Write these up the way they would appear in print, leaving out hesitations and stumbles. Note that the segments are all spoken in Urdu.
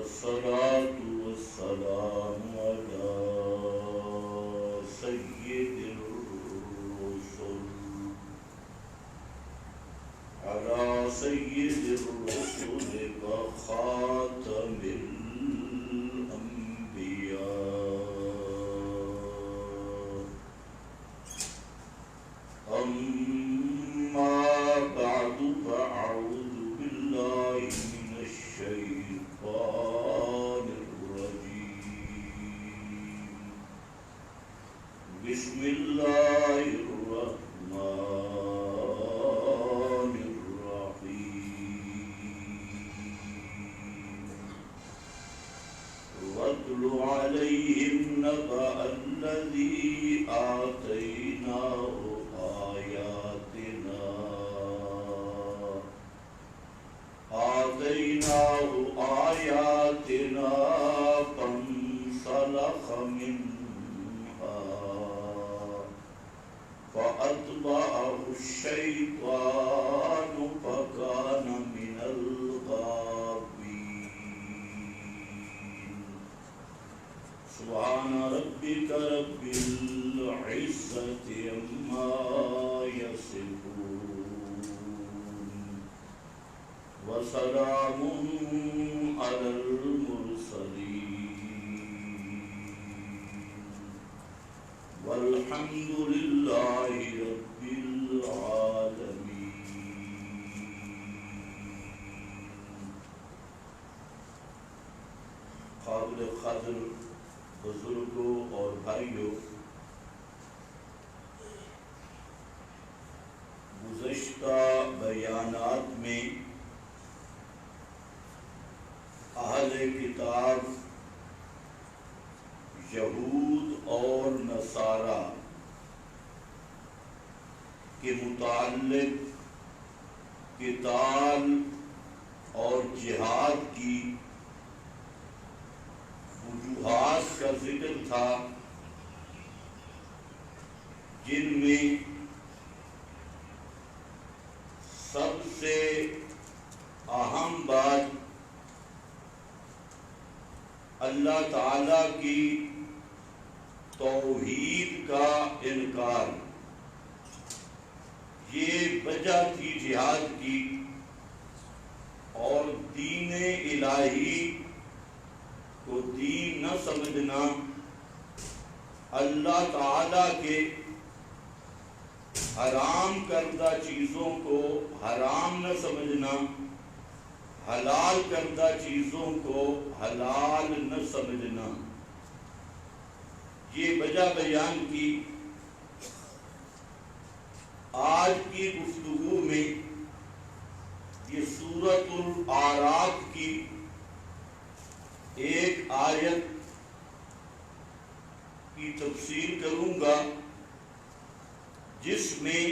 والصلاة والسلام على سيد الرسل وخاتم الأنبياء. أما بعد فأعوذ بالله من الشيطان الرجيم. بسم الله الرحمن الرحيم. واتل عليهم نبأ الذي آتيناه آياتنا فانسلخ منها فأتبعه الشيطان فكان من الغاوين. سبحان ربك رب العزة عما يصفون وسلام على المرسلين والحمد لله رب العالمين. قابل قدر بزرگوں اور بھائیوں، گزشتہ بیانات میں اہل کتاب یہود اور نصارہ کے متعلق قتال اور جہاد کی وجوہات کا ذکر تھا، جن میں سب سے اہم بات اللہ تعالی کی توحید کا انکار، یہ وجہ تھی جہاد کی، اور دین الہی کو دین نہ سمجھنا، اللہ تعالی کے حرام کردہ چیزوں کو حرام نہ سمجھنا، حلال کردہ چیزوں کو حلال نہ سمجھنا، یہ وجہ بیان کی۔ آج کی گفتگو میں یہ سورۃ الاعراف کی ایک آیت کی تفسیر کروں گا، جس میں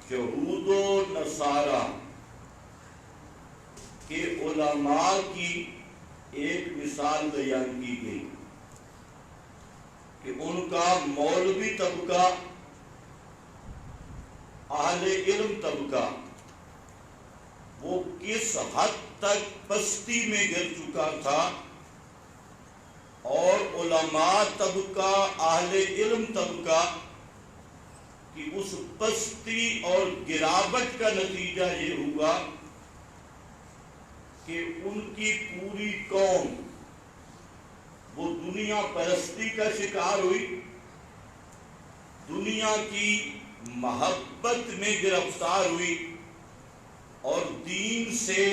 یہود و نصارہ کہ علماء کی ایک مثال بیان کی گئی کہ ان کا مولوی طبقہ، اہل علم طبقہ، وہ کس حد تک پستی میں گر چکا تھا، اور علماء طبقہ، اہل علم طبقہ کی اس پستی اور گراوٹ کا نتیجہ یہ ہوا کہ ان کی پوری قوم وہ دنیا پرستی کا شکار ہوئی، دنیا کی محبت میں گرفتار ہوئی، اور دین سے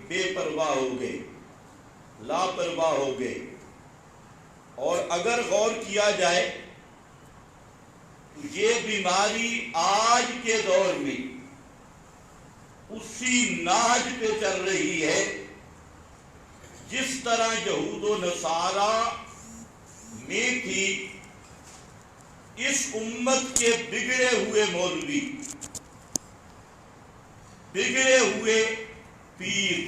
بے پرواہ ہو گئے، لاپرواہ ہو گئے۔ اور اگر غور کیا جائے تو یہ بیماری آج کے دور میں اسی ناج پہ چل رہی ہے جس طرح یہود و نصارہ میں تھی۔ اس امت کے بگڑے ہوئے مولوی، بگڑے ہوئے پیر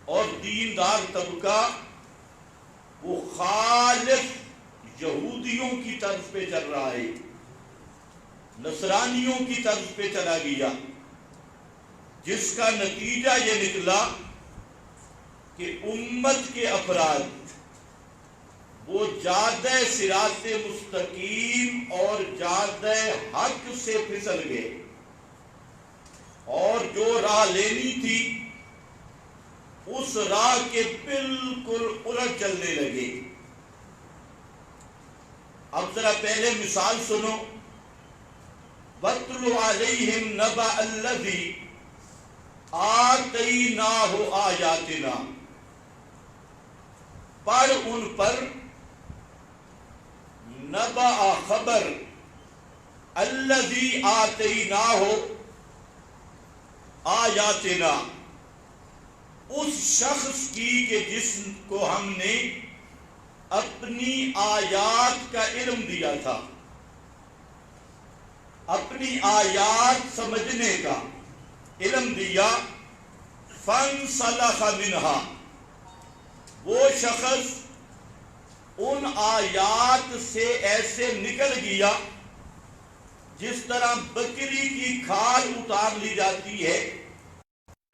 اور دیندار طبقہ وہ خالص یہودیوں کی طرف پہ چل رہا ہے، نصرانیوں کی طرف پہ چلا گیا، جس کا نتیجہ یہ نکلا کہ امت کے افراد وہ جادہ صراط مستقیم اور جادہ حق سے پھسل گئے اور جو راہ لینی تھی اس راہ کے بالکل الٹ چلنے لگے۔ اب ذرا پہلے مثال سنو۔ وَاتْلُ عَلَيْهِمْ نَبَأَ الَّذِي آتَيْنَاهُ آیَاتِنَا، پڑھ ان پر نبأ خبر الذی آتیناہ آیاتنا، اس شخص کی کہ جس کو ہم نے اپنی آیات کا علم دیا تھا، اپنی آیات سمجھنے کا علم دیا۔ فَانْسَلَخَ مِنْهَا، وہ شخص ان آیات سے ایسے نکل گیا جس طرح بکری کی کھال اتار لی جاتی ہے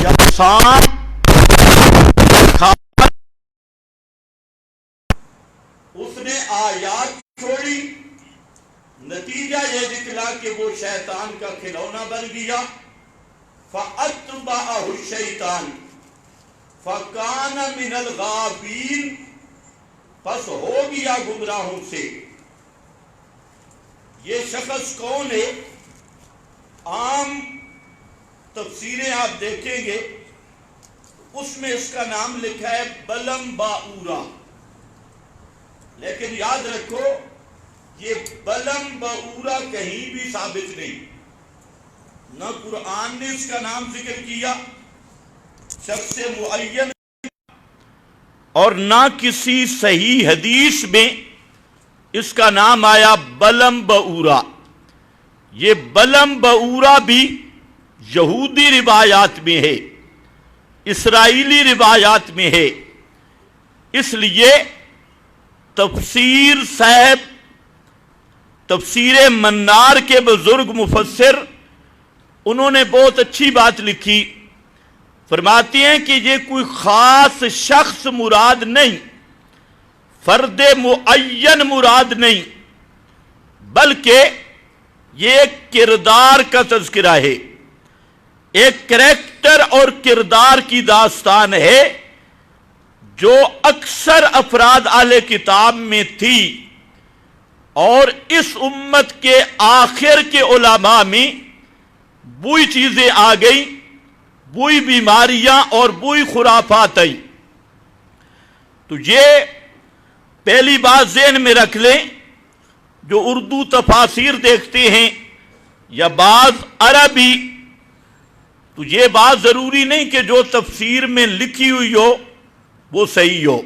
جب سانپ کھال، اس نے آیات چھوڑی، نتیجہ یہ نکلا کہ وہ شیطان کا کھلونا بن گیا۔ فَأَتْبَعَهُ الشَّيْطَانُ فَكَانَ مِنَ الْغَابِينَ، پس ہو گیا گمراہوں سے۔ یہ شخص کون ہے؟ عام تفسیریں آپ دیکھیں گے اس میں اس کا نام لکھا ہے بلم باورا، لیکن یاد رکھو یہ بلم باورا کہیں بھی ثابت نہیں، نہ قرآن نے اس کا نام ذکر کیا شخص معین، اور نہ کسی صحیح حدیث میں اس کا نام آیا بلم باورا۔ یہ بلم باورا بھی یہودی روایات میں ہے، اسرائیلی روایات میں ہے، اس لیے تفسیر صاحب تفسیر منار کے بزرگ مفسر انہوں نے بہت اچھی بات لکھی، فرماتے ہیں کہ یہ کوئی خاص شخص مراد نہیں، فرد معین مراد نہیں، بلکہ یہ ایک کردار کا تذکرہ ہے، ایک کریکٹر اور کردار کی داستان ہے جو اکثر افراد اہل کتاب میں تھی، اور اس امت کے آخر کے علماء میں وہی چیزیں آ گئیں، وہی بیماریاں اور وہی خرافات آئی۔ تو یہ پہلی بات ذہن میں رکھ لیں، جو اردو تفاسیر دیکھتے ہیں یا بعض عربی، تو یہ بات ضروری نہیں کہ جو تفسیر میں لکھی ہوئی ہو وہ صحیح ہو۔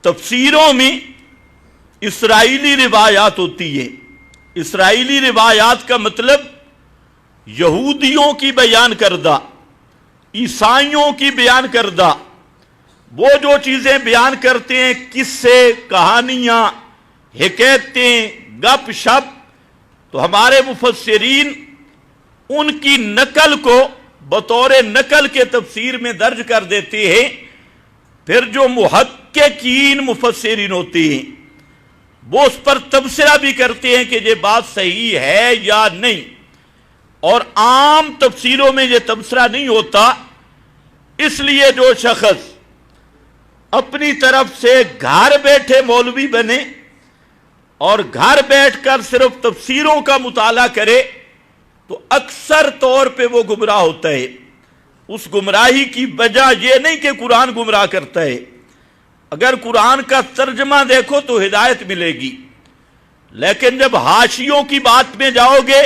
تفسیروں میں اسرائیلی روایات ہوتی ہے، اسرائیلی روایات کا مطلب یہودیوں کی بیان کردہ، عیسائیوں کی بیان کردہ، وہ جو چیزیں بیان کرتے ہیں، قصے، کہانیاں، حکایتیں، گپ شپ، تو ہمارے مفسرین ان کی نقل کو بطور نقل کے تفسیر میں درج کر دیتے ہیں۔ پھر جو محققین مفسرین ہوتے ہیں وہ اس پر تبصرہ بھی کرتے ہیں کہ یہ بات صحیح ہے یا نہیں، اور عام تفسیروں میں یہ تبصرہ نہیں ہوتا، اس لیے جو شخص اپنی طرف سے گھر بیٹھے مولوی بنے اور گھر بیٹھ کر صرف تفسیروں کا مطالعہ کرے تو اکثر طور پہ وہ گمراہ ہوتا ہے۔ اس گمراہی کی وجہ یہ نہیں کہ قرآن گمراہ کرتا ہے، اگر قرآن کا ترجمہ دیکھو تو ہدایت ملے گی، لیکن جب حاشیوں کی بات میں جاؤ گے،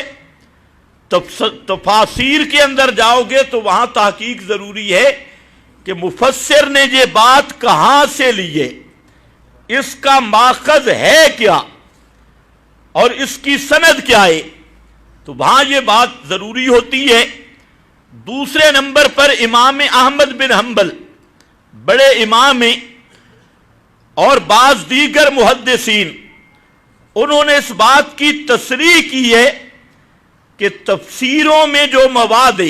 تفاسیر کے اندر جاؤ گے، تو وہاں تحقیق ضروری ہے کہ مفسر نے یہ بات کہاں سے لی ہے، اس کا ماخذ ہے کیا اور اس کی سند کیا ہے، تو وہاں یہ بات ضروری ہوتی ہے۔ دوسرے نمبر پر امام احمد بن حنبل بڑے امام ہیں، اور بعض دیگر محدثین انہوں نے اس بات کی تصریح کی ہے کہ تفسیروں میں جو مواد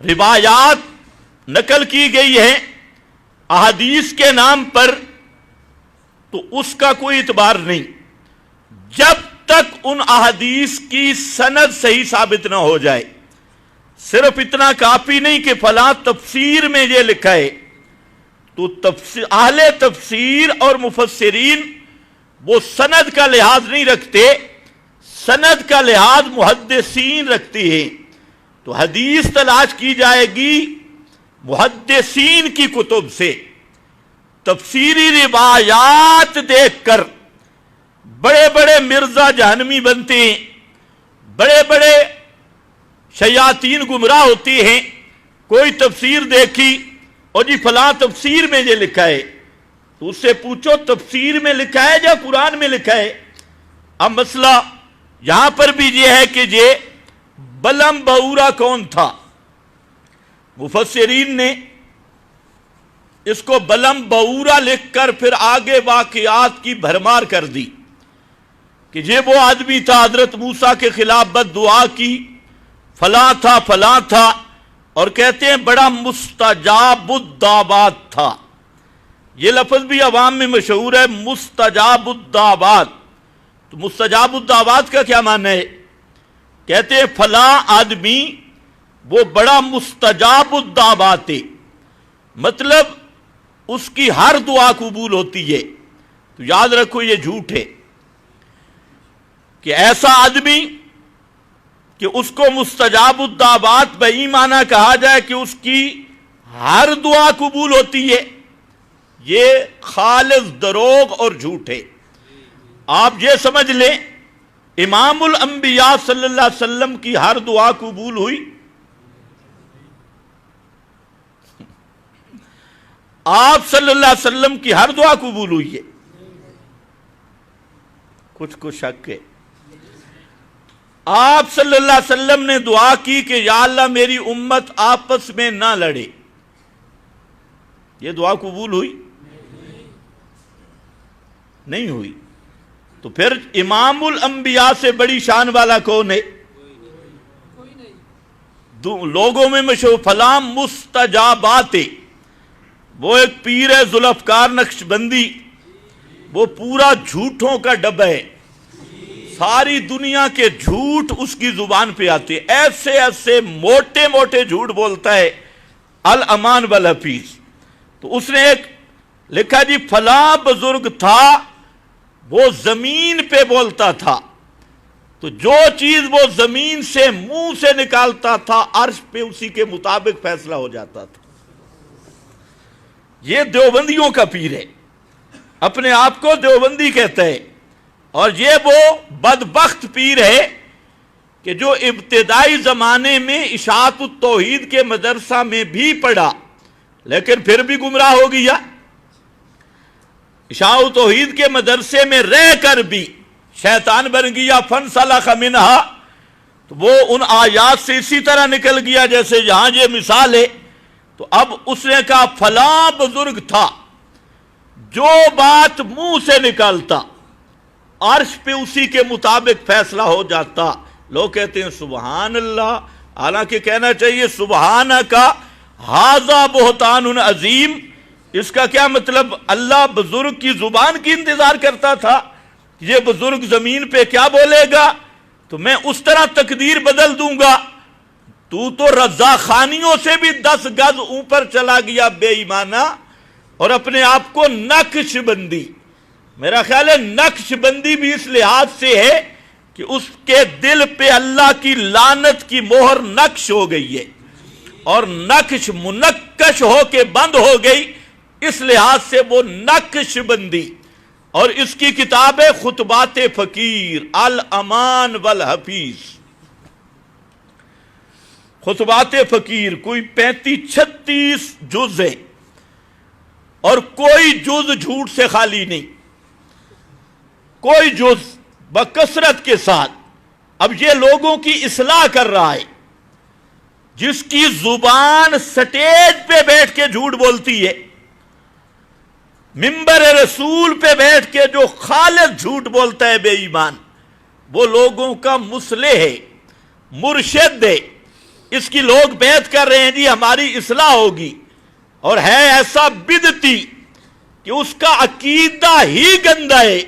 روایات نقل کی گئی ہیں احادیث کے نام پر تو اس کا کوئی اعتبار نہیں جب تک ان احادیث کی سند صحیح ثابت نہ ہو جائے۔ صرف اتنا کافی نہیں کہ فلاں تفسیر میں یہ لکھا ہے، تو اہل تفسیر اور مفسرین وہ سند کا لحاظ نہیں رکھتے، سند کا لحاظ محدثین رکھتے ہیں۔ تو حدیث تلاش کی جائے گی محدثین کی کتب سے، تفسیری روایات دیکھ کر بڑے بڑے مرزا جہنمی بنتے ہیں، بڑے بڑے شیاطین گمراہ ہوتی ہیں۔ کوئی تفسیر دیکھی اور جی فلاں تفسیر میں یہ لکھا ہے، تو اس سے پوچھو تفسیر میں لکھا ہے یا قرآن میں لکھا ہے؟ اب مسئلہ یہاں پر بھی یہ ہے کہ یہ بلم بورا کون تھا؟ مفسرین نے اس کو بلم بورا لکھ کر پھر آگے واقعات کی بھرمار کر دی کہ یہ وہ آدمی تھا حضرت موسیٰ کے خلاف بد دعا کی، فلاں تھا، اور کہتے ہیں بڑا مستجاب الدعوات تھا۔ یہ لفظ بھی عوام میں مشہور ہے، مستجاب الدعوات۔ تو مستجاب الدعوات کا کیا معنی ہے؟ کہتے ہیں فلاں آدمی وہ بڑا مستجاب الدعوات ہے، مطلب اس کی ہر دعا قبول ہوتی ہے۔ تو یاد رکھو یہ جھوٹ ہے کہ ایسا آدمی کہ اس کو مستجاب الدعوات بہی معنی کہا جائے کہ اس کی ہر دعا قبول ہوتی ہے، یہ خالص دروغ اور جھوٹ ہے۔ آپ یہ سمجھ لیں امام الانبیاء صلی اللہ علیہ وسلم کی ہر دعا قبول ہوئی؟ آپ صلی اللہ علیہ وسلم کی ہر دعا قبول ہوئی ہے؟ کچھ شک ہے۔ آپ صلی اللہ علیہ وسلم نے دعا کی کہ یا اللہ میری امت آپس میں نہ لڑے، یہ دعا قبول ہوئی؟ نہیں ہوئی۔ تو پھر امام الانبیاء سے بڑی شان والا کون ہے؟ لوگوں میں مشہور فلاں مستجابات، وہ ایک پیر ہے ذوالفقار نقشبندی، وہ پورا جھوٹوں کا ڈبہ ہے، ساری دنیا کے جھوٹ اس کی زبان پہ آتے، ایسے ایسے موٹے موٹے جھوٹ بولتا ہے، الامان والحفیظ۔ تو اس نے ایک لکھا جی فلاں بزرگ تھا وہ زمین پہ بولتا تھا، تو جو چیز وہ زمین سے منہ سے نکالتا تھا عرش پہ اسی کے مطابق فیصلہ ہو جاتا تھا۔ یہ دیوبندیوں کا پیر ہے، اپنے آپ کو دیوبندی کہتا ہے، اور یہ وہ بدبخت پیر ہے کہ جو ابتدائی زمانے میں اشاعت التوحید کے مدرسہ میں بھی پڑھا لیکن پھر بھی گمراہ ہو گیا، اشاعت التوحید کے مدرسے میں رہ کر بھی شیطان بن گیا، فانسلخ منہا، تو وہ ان آیات سے اسی طرح نکل گیا جیسے یہاں یہ مثال ہے۔ تو اب اس نے کہا فلاں بزرگ تھا جو بات منہ سے نکالتا عرش پہ اسی کے مطابق فیصلہ ہو جاتا۔ لوگ کہتے ہیں سبحان اللہ، حالانکہ کہنا چاہیے سبحانک ھذا بہتان عظیم۔ اس کا کیا مطلب؟ اللہ بزرگ کی زبان کی انتظار کرتا تھا، یہ بزرگ زمین پہ کیا بولے گا تو میں اس طرح تقدیر بدل دوں گا۔ تو رضا خانیوں سے بھی 10 گز اوپر چلا گیا بے ایمانہ، اور اپنے آپ کو نقش بندی، میرا خیال ہے نقش بندی بھی اس لحاظ سے ہے کہ اس کے دل پہ اللہ کی لعنت کی مہر نقش ہو گئی ہے، اور نقش منقش ہو کے بند ہو گئی، اس لحاظ سے وہ نقش بندی۔ اور اس کی کتاب ہے خطبات فقیر، الامان والحفیظ۔ خطبات فقیر کوئی 35-36 جز ہیں، اور کوئی جز جھوٹ سے خالی نہیں، کوئی جز بکثرت کے ساتھ۔ اب یہ لوگوں کی اصلاح کر رہا ہے، جس کی زبان سٹیج پہ بیٹھ کے جھوٹ بولتی ہے، منبر رسول پہ بیٹھ کے جو خالص جھوٹ بولتا ہے بے ایمان، وہ لوگوں کا مصلح ہے، مرشد ہے، اس کی لوگ بیعت کر رہے ہیں جی ہماری اصلاح ہوگی، اور ہے ایسا بدعتی کہ اس کا عقیدہ ہی گندا ہے،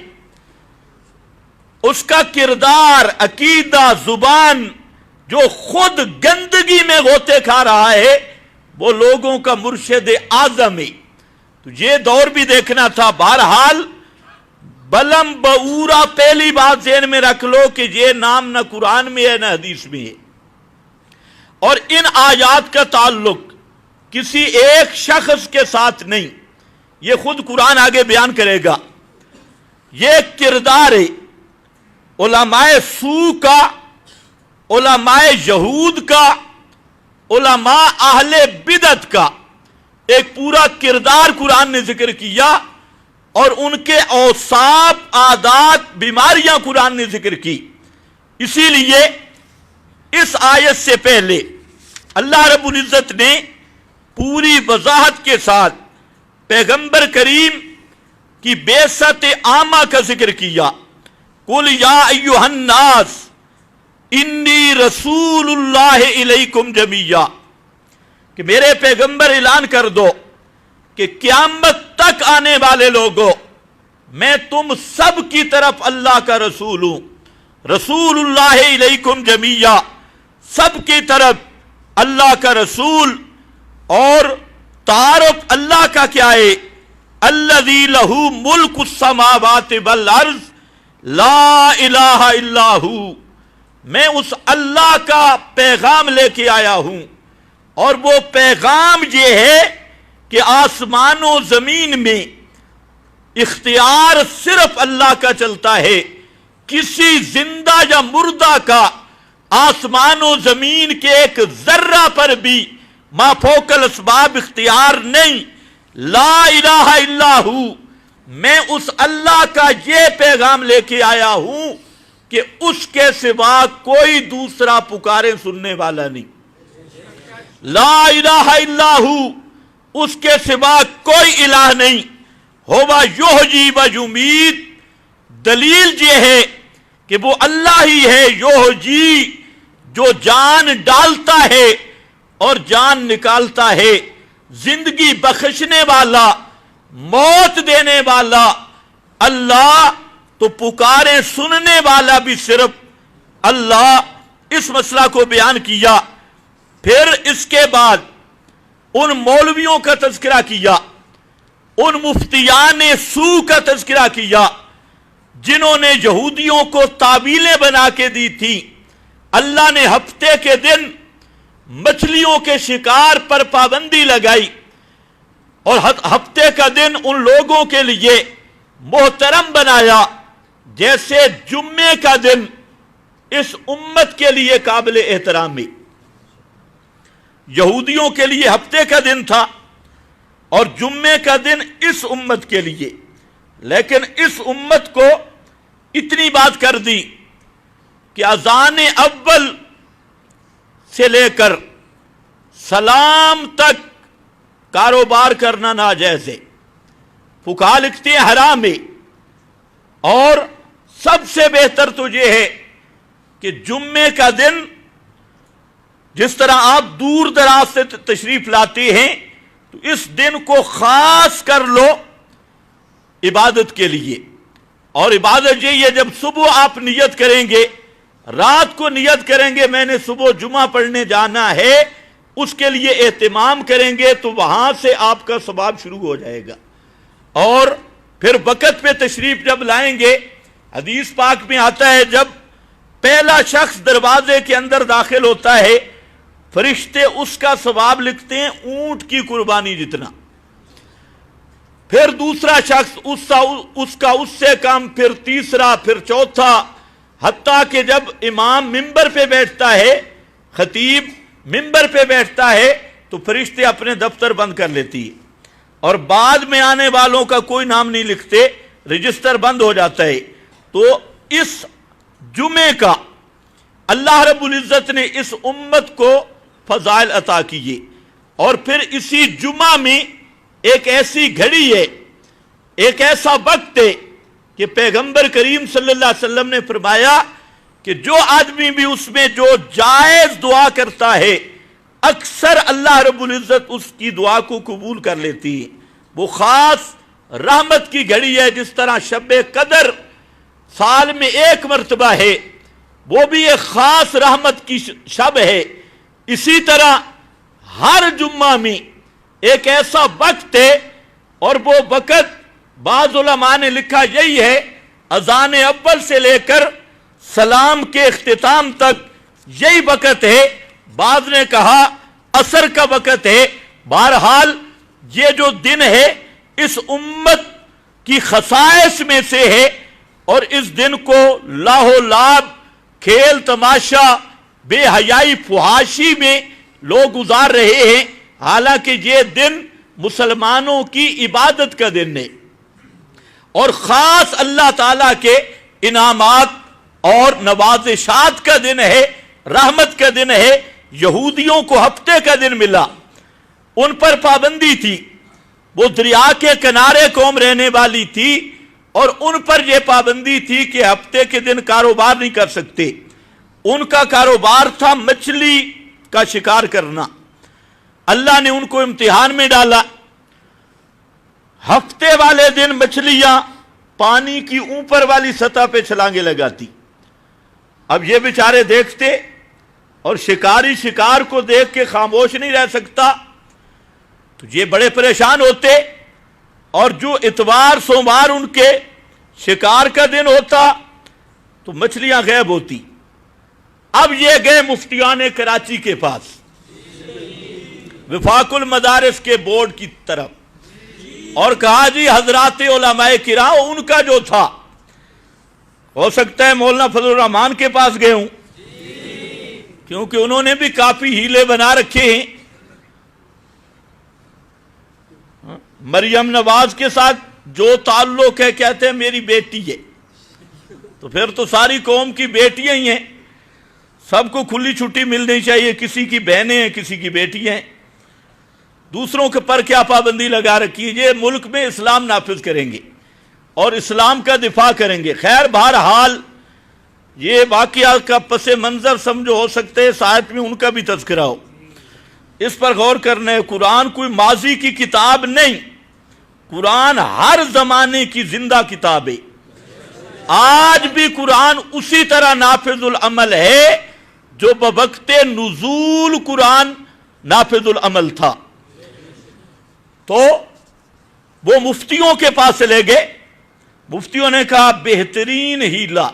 اس کا کردار، عقیدہ، زبان جو خود گندگی میں غوطے کھا رہا ہے، وہ لوگوں کا مرشد اعظم ہے۔ تو یہ دور بھی دیکھنا تھا۔ بہرحال بلم بعورا پہلی بات ذہن میں رکھ لو کہ یہ نام نہ قرآن میں ہے نہ حدیث میں ہے، اور ان آیات کا تعلق کسی ایک شخص کے ساتھ نہیں، یہ خود قرآن آگے بیان کرے گا۔ یہ کردار ہے علماء سو کا، علماء یہود کا، علماء اہل بدعت کا، ایک پورا کردار قرآن نے ذکر کیا، اور ان کے اوصاف، عادات، بیماریاں قرآن نے ذکر کی۔ اسی لیے اس آیت سے پہلے اللہ رب العزت نے پوری وضاحت کے ساتھ پیغمبر کریم کی بعثت عامہ کا ذکر کیا۔ قُلْ يَا أَيُّهَا النَّاسِ إِنِّي رَسُولُ اللَّهِ إِلَيْكُمْ جَمِيعًا، کہ میرے پیغمبر اعلان کر دو کہ قیامت تک آنے والے لوگوں، میں تم سب کی طرف اللہ کا رسول ہوں۔ رسول اللہ علیکم جمیعا، سب کی طرف اللہ کا رسول۔ اور تعارف اللہ کا کیا ہے؟ الذی لہ ملک السماوات والارض لا الہ الا ہو، میں اس اللہ کا پیغام لے کے آیا ہوں، اور وہ پیغام یہ ہے کہ آسمان و زمین میں اختیار صرف اللہ کا چلتا ہے، کسی زندہ یا مردہ کا آسمان و زمین کے ایک ذرہ پر بھی ما فوق الاسباب اختیار نہیں۔ لا الہ الا ہو، میں اس اللہ کا یہ پیغام لے کے آیا ہوں کہ اس کے سوا کوئی دوسرا پکارے سننے والا نہیں۔ لا الہ الا ہو، اس کے سوا کوئی الہ نہیں۔ ہوا یحیی و یمیت، دلیل یہ ہے کہ وہ اللہ ہی ہے یحیی، جو جان ڈالتا ہے اور جان نکالتا ہے، زندگی بخشنے والا، موت دینے والا اللہ، تو پکارے سننے والا بھی صرف اللہ۔ اس مسئلہ کو بیان کیا۔ پھر اس کے بعد ان مولویوں کا تذکرہ کیا، ان مفتیان سو کا تذکرہ کیا جنہوں نے یہودیوں کو تعویلیں بنا کے دی تھی۔ اللہ نے ہفتے کے دن مچھلیوں کے شکار پر پابندی لگائی، اور ہفتے کا دن ان لوگوں کے لیے محترم بنایا، جیسے جمعے کا دن اس امت کے لیے قابل احترام ہے۔ یہودیوں کے لیے ہفتے کا دن تھا، اور جمعے کا دن اس امت کے لیے، لیکن اس امت کو اتنی بات کر دی کہ اذان اول سے لے کر سلام تک کاروبار کرنا ناجائز ہے، فقہا لکھتے ہیں حرام ہے۔ اور سب سے بہتر تو یہ ہے کہ جمعے کا دن جس طرح آپ دور دراز سے تشریف لاتے ہیں، تو اس دن کو خاص کر لو عبادت کے لیے۔ اور عبادت یہی ہے، جب صبح آپ نیت کریں گے، رات کو نیت کریں گے میں نے صبح جمعہ پڑھنے جانا ہے، اس کے لیے اہتمام کریں گے، تو وہاں سے آپ کا ثواب شروع ہو جائے گا۔ اور پھر وقت پہ تشریف جب لائیں گے، حدیث پاک میں آتا ہے جب پہلا شخص دروازے کے اندر داخل ہوتا ہے، فرشتے اس کا ثواب لکھتے ہیں اونٹ کی قربانی جتنا، پھر دوسرا شخص اس کا اس سے کم، پھر تیسرا، پھر چوتھا، حتیٰ کہ جب امام منبر پہ بیٹھتا ہے، خطیب منبر پہ بیٹھتا ہے، تو فرشتے اپنے دفتر بند کر لیتی ہے، اور بعد میں آنے والوں کا کوئی نام نہیں لکھتے، رجسٹر بند ہو جاتا ہے۔ تو اس جمعے کا اللہ رب العزت نے اس امت کو فضائل عطا کیے، اور پھر اسی جمعہ میں ایک ایسی گھڑی ہے، ایک ایسا وقت ہے کہ پیغمبر کریم صلی اللہ علیہ وسلم نے فرمایا کہ جو آدمی بھی اس میں جو جائز دعا کرتا ہے اکثر اللہ رب العزت اس کی دعا کو قبول کر لیتی ہے۔ وہ خاص رحمت کی گھڑی ہے، جس طرح شب قدر سال میں ایک مرتبہ ہے، وہ بھی ایک خاص رحمت کی شب ہے۔ اسی طرح ہر جمعہ میں ایک ایسا وقت ہے، اور وہ وقت بعض علماء نے لکھا یہی ہے، اذان اول سے لے کر سلام کے اختتام تک یہی وقت ہے۔ بعض نے کہا عصر کا وقت ہے۔ بہرحال یہ جو دن ہے اس امت کی خصائص میں سے ہے، اور اس دن کو لاہ و لعب، کھیل تماشا، بے حیائی، فحاشی میں لوگ گزار رہے ہیں، حالانکہ یہ دن مسلمانوں کی عبادت کا دن ہے، اور خاص اللہ تعالیٰ کے انعامات اور نوازشات کا دن ہے، رحمت کا دن ہے۔ یہودیوں کو ہفتے کا دن ملا، ان پر پابندی تھی، وہ دریا کے کنارے قوم رہنے والی تھی، اور ان پر یہ پابندی تھی کہ ہفتے کے دن کاروبار نہیں کر سکتے۔ ان کا کاروبار تھا مچھلی کا شکار کرنا۔ اللہ نے ان کو امتحان میں ڈالا۔ ہفتے والے دن مچھلیاں پانی کی اوپر والی سطح پہ چھلانگیں لگاتی۔ اب یہ بیچارے دیکھتے، اور شکاری شکار کو دیکھ کے خاموش نہیں رہ سکتا، تو یہ بڑے پریشان ہوتے، اور جو اتوار سوموار ان کے شکار کا دن ہوتا تو مچھلیاں غائب ہوتی۔ اب یہ گئے مفتیان کراچی کے پاس، وفاق المدارس کے بورڈ کی طرف، اور کہا جی حضرات علماء کرام، ان کا جو تھا، ہو سکتا ہے مولانا فضل الرحمان کے پاس گئے ہوں، کیونکہ انہوں نے بھی کافی ہیلے بنا رکھے ہیں۔ مریم نواز کے ساتھ جو تعلق ہے، کہتے ہیں میری بیٹی ہے، تو پھر تو ساری قوم کی بیٹیاں ہی ہیں، سب کو کھلی چھٹی ملنی چاہیے، کسی کی بہنیں ہیں، کسی کی بیٹی ہیں، دوسروں کے پر کیا پابندی لگا رکھی ہے؟ یہ ملک میں اسلام نافذ کریں گے اور اسلام کا دفاع کریں گے۔ خیر بہرحال یہ واقعات کا پس منظر سمجھو، ہو سکتے ہے ساتھ میں ان کا بھی تذکرہ ہو، اس پر غور کرنا ہے۔ قرآن کوئی ماضی کی کتاب نہیں، قرآن ہر زمانے کی زندہ کتاب ہے۔ آج بھی قرآن اسی طرح نافذ العمل ہے جو بوقت نزول قرآن نافذ العمل تھا۔ تو وہ مفتیوں کے پاس لے گئے، مفتیوں نے کہا بہترین ہیلا،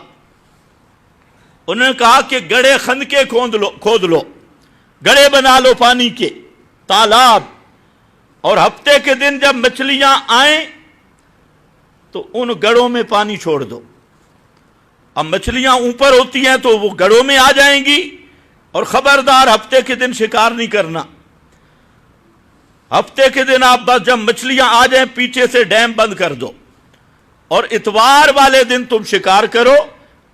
انہوں نے کہا کہ گڑھے خندقے کھود لو، گڑھے بنا لو پانی کے، تالاب، اور ہفتے کے دن جب مچھلیاں آئیں تو ان گڑھوں میں پانی چھوڑ دو۔ اب مچھلیاں اوپر ہوتی ہیں تو وہ گڑھوں میں آ جائیں گی، اور خبردار ہفتے کے دن شکار نہیں کرنا۔ ہفتے کے دن آپ بس جب مچھلیاں آ جائیں پیچھے سے ڈیم بند کر دو، اور اتوار والے دن تم شکار کرو،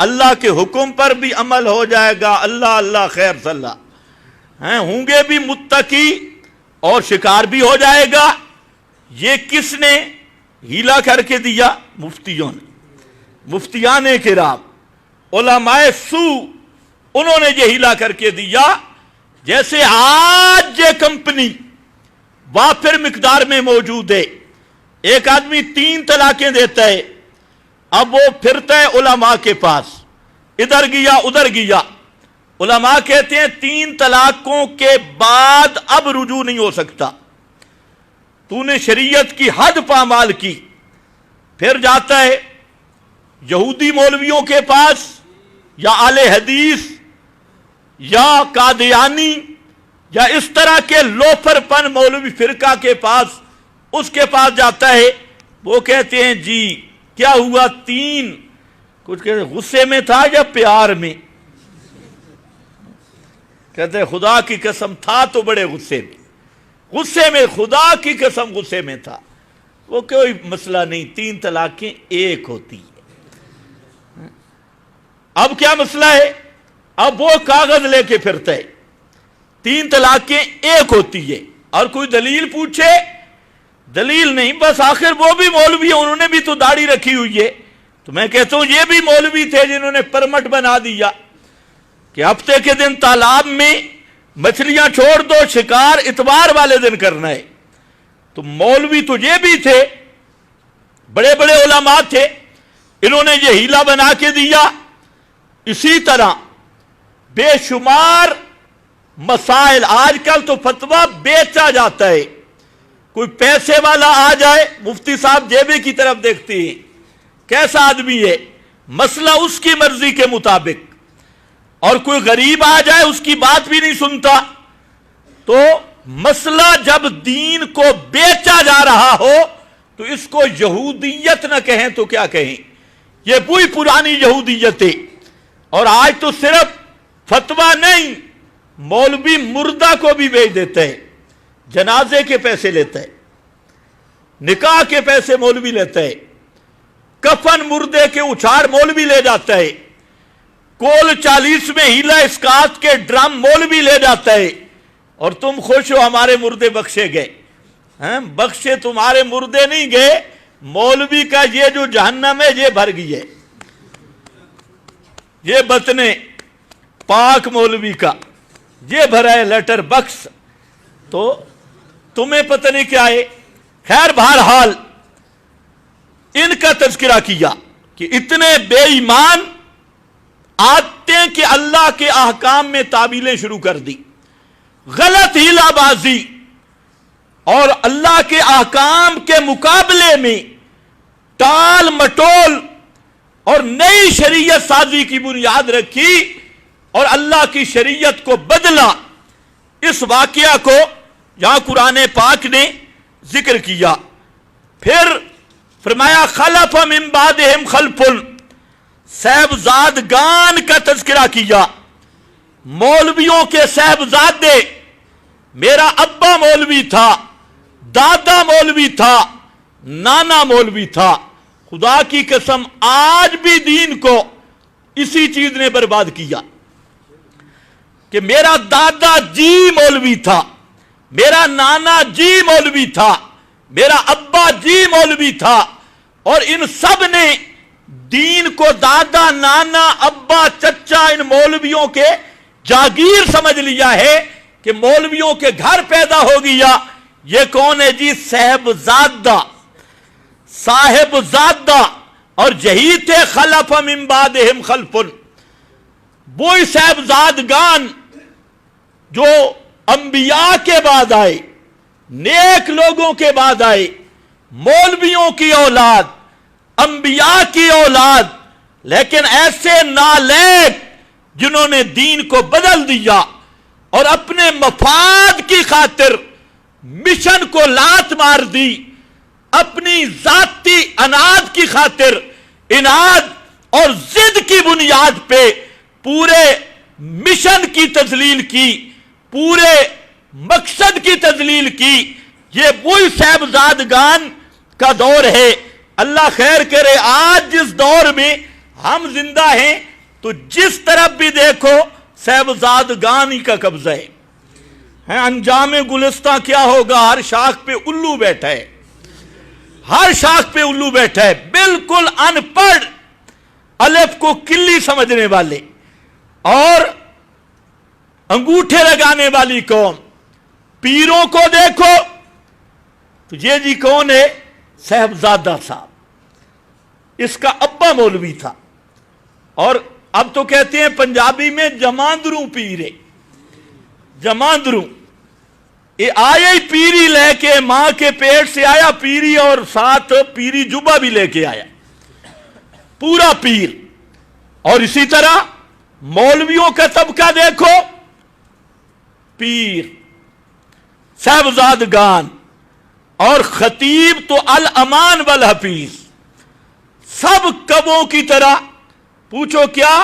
اللہ کے حکم پر بھی عمل ہو جائے گا۔ اللہ اللہ خیر صلاح ہوں گے بھی متقی، اور شکار بھی ہو جائے گا۔ یہ کس نے ہیلا کر کے دیا؟ مفتیوں نے، مفتیان کرام، علماء سو، انہوں نے یہ ہیلا کر کے دیا۔ جیسے آج یہ کمپنی وافر مقدار میں موجود ہے، ایک آدمی 3 طلاقیں دیتا ہے، اب وہ پھرتا ہے علماء کے پاس، ادھر گیا ادھر گیا، علماء کہتے ہیں 3 طلاقوں کے بعد اب رجوع نہیں ہو سکتا، تو نے شریعت کی حد پامال کی۔ پھر جاتا ہے یہودی مولویوں کے پاس، یا اہل حدیث، یا قادیانی، یا اس طرح کے لوفر پن مولوی فرقہ کے پاس، اس کے پاس جاتا ہے، وہ کہتے ہیں جی کیا ہوا؟ 3 کچھ کہتے ہیں غصے میں تھا یا پیار میں؟ کہتے ہیں خدا کی قسم تھا تو بڑے غصے میں، خدا کی قسم غصے میں تھا۔ وہ کوئی مسئلہ نہیں، 3 طلاقیں ایک ہوتی ہے۔ اب کیا مسئلہ ہے؟ اب وہ کاغذ لے کے پھرتا ہے، 3 طلاقیں ایک ہوتی ہے، اور کوئی دلیل پوچھے، دلیل نہیں، بس آخر وہ بھی مولوی ہیں، انہوں نے بھی تو داڑھی رکھی ہوئی ہے۔ تو میں کہتا ہوں یہ بھی مولوی تھے جنہوں نے پرمٹ بنا دیا کہ ہفتے کے دن تالاب میں مچھلیاں چھوڑ دو، شکار اتوار والے دن کرنا ہے۔ تو مولوی تو یہ بھی تھے، بڑے بڑے علماء تھے، انہوں نے یہ ہیلا بنا کے دیا۔ اسی طرح بے شمار مسائل، آج کل تو فتویٰ بیچا جاتا ہے، کوئی پیسے والا آ جائے، مفتی صاحب جیبے کی طرف دیکھتے ہیں کیسا آدمی ہے، مسئلہ اس کی مرضی کے مطابق، اور کوئی غریب آ جائے اس کی بات بھی نہیں سنتا۔ تو مسئلہ جب دین کو بیچا جا رہا ہو تو اس کو یہودیت نہ کہیں تو کیا کہیں، یہ وہی پرانی یہودیت ہے۔ اور آج تو صرف فتویٰ نہیں، مولوی مردہ کو بھی بیچ دیتا ہے، جنازے کے پیسے لیتا ہے، نکاح کے پیسے مولوی لیتا ہے، کفن مردے کے اچھاڑ مولوی لے جاتا ہے، کول 40 میں ہیلا اسکات کے ڈرم مولوی لے جاتا ہے، اور تم خوش ہو ہمارے مردے بخشے گئے۔ بخشے تمہارے مردے نہیں گئے، مولوی کا یہ جو جہنم ہے یہ بھر گئی ہے، یہ بطنے پاک مولوی کا یہ بھرا ہے لیٹر بکس، تو تمہیں پتہ نہیں کیا ہے۔ خیر بہرحال ان کا تذکرہ کیا کہ اتنے بے ایمان آتے ہیں کہ اللہ کے احکام میں تعویلیں شروع کر دی، غلط ہیلا بازی، اور اللہ کے احکام کے مقابلے میں ٹال مٹول اور نئی شریعت سازی کی بنیاد رکھی اور اللہ کی شریعت کو بدلا۔ اس واقعہ کو یہاں قرآن پاک نے ذکر کیا۔ پھر فرمایا خلف من بعدہم خلف، صاحبزادگان کا تذکرہ کیا، مولویوں کے صاحبزادے۔ میرا ابا مولوی تھا، دادا مولوی تھا، نانا مولوی تھا، خدا کی قسم آج بھی دین کو اسی چیز نے برباد کیا کہ میرا دادا جی مولوی تھا، میرا نانا جی مولوی تھا، میرا ابا جی مولوی تھا، اور ان سب نے دین کو دادا نانا ابا چچا ان مولویوں کے جاگیر سمجھ لیا ہے کہ مولویوں کے گھر پیدا ہو گیا۔ یہ کون ہے جی؟ صاحبزادہ، صاحبزادہ، اور یہی تھے خلف من بعدہم خلف، وہی صاحبزادگان جو انبیاء کے بعد آئے، نیک لوگوں کے بعد آئے، مولویوں کی اولاد، انبیاء کی اولاد، لیکن ایسے نالیک جنہوں نے دین کو بدل دیا اور اپنے مفاد کی خاطر مشن کو لات مار دی، اپنی ذاتی اناد کی خاطر اناد اور ضد کی بنیاد پہ پورے مشن کی تذلیل کی، پورے مقصد کی تذلیل کی۔ یہ وہی صاحبزادگان کا دور ہے۔ اللہ خیر کرے، آج جس دور میں ہم زندہ ہیں تو جس طرف بھی دیکھو صاحبزادگان ہی کا قبضہ ہے۔ انجام گلستان کیا ہوگا؟ ہر شاخ پہ الو بیٹھا ہے، ہر شاخ پہ الو بیٹھا ہے، بالکل ان پڑھ، الف کو کلی سمجھنے والے اور انگوٹھے لگانے والی قوم۔ پیروں کو دیکھو تو یہ جی کون ہے؟ صاحبزادہ صاحب، اس کا ابا مولوی تھا، اور اب تو کہتے ہیں پنجابی میں جماندروں پیر ہے، جماندروں۔ یہ آیا ہی پیری لے کے، ماں کے پیٹ سے آیا پیری، اور ساتھ پیری جبہ بھی لے کے آیا، پورا پیر۔ اور اسی طرح مولویوں کا طبقہ دیکھو، پیر، صاحبزادگان، اور خطیب تو الامان والحفیظ، سب کبوں کی طرح۔ پوچھو کیا؟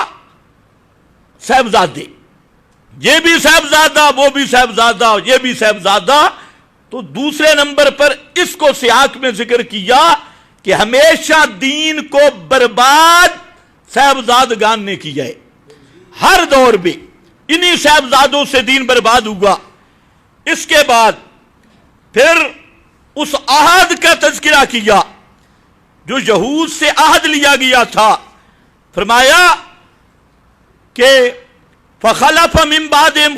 صاحبزادے، یہ بھی صاحبزادہ، وہ بھی صاحبزادہ، یہ بھی صاحبزادہ۔ تو دوسرے نمبر پر اس کو سیاق میں ذکر کیا کہ ہمیشہ دین کو برباد صاحبزادگان نے کیا ہے، ہر دور میں انہی صاحبزادوں سے دین برباد ہوا۔ اس کے بعد پھر اس عہد کا تذکرہ کیا جو یہود سے عہد لیا گیا تھا۔ فرمایا کہ فخلف من بعدہم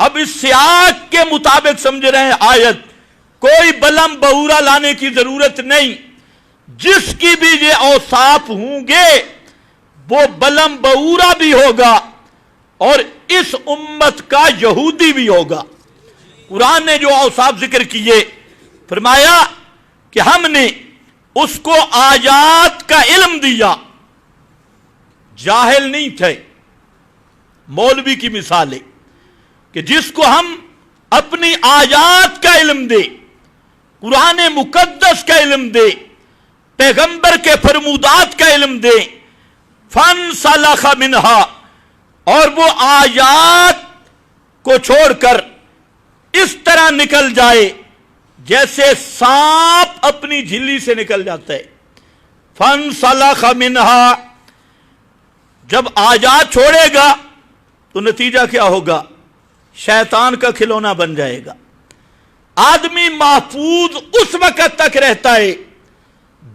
اب اس سیاق کے مطابق سمجھ رہے ہیں آیت، کوئی بلم بہورا لانے کی ضرورت نہیں، جس کی بھی یہ اوصاف ہوں گے وہ بلم بہورا بھی ہوگا اور اس امت کا یہودی بھی ہوگا۔ قرآن نے جو اوصاف ذکر کیے، فرمایا کہ ہم نے اس کو آیات کا علم دیا، جاہل نہیں تھے۔ مولوی کی مثال ہے کہ جس کو ہم اپنی آیات کا علم دے، قرآن مقدس کا علم دے، پیغمبر کے فرمودات کا علم دے، فَانْسَلَخَ مِنْهَا، اور وہ آیات کو چھوڑ کر اس طرح نکل جائے جیسے سانپ اپنی جھلی سے نکل جاتا ہے۔ فَانْسَلَخَ مِنْهَا، جب آیات چھوڑے گا تو نتیجہ کیا ہوگا؟ شیطان کا کھلونا بن جائے گا۔ آدمی محفوظ اس وقت تک رہتا ہے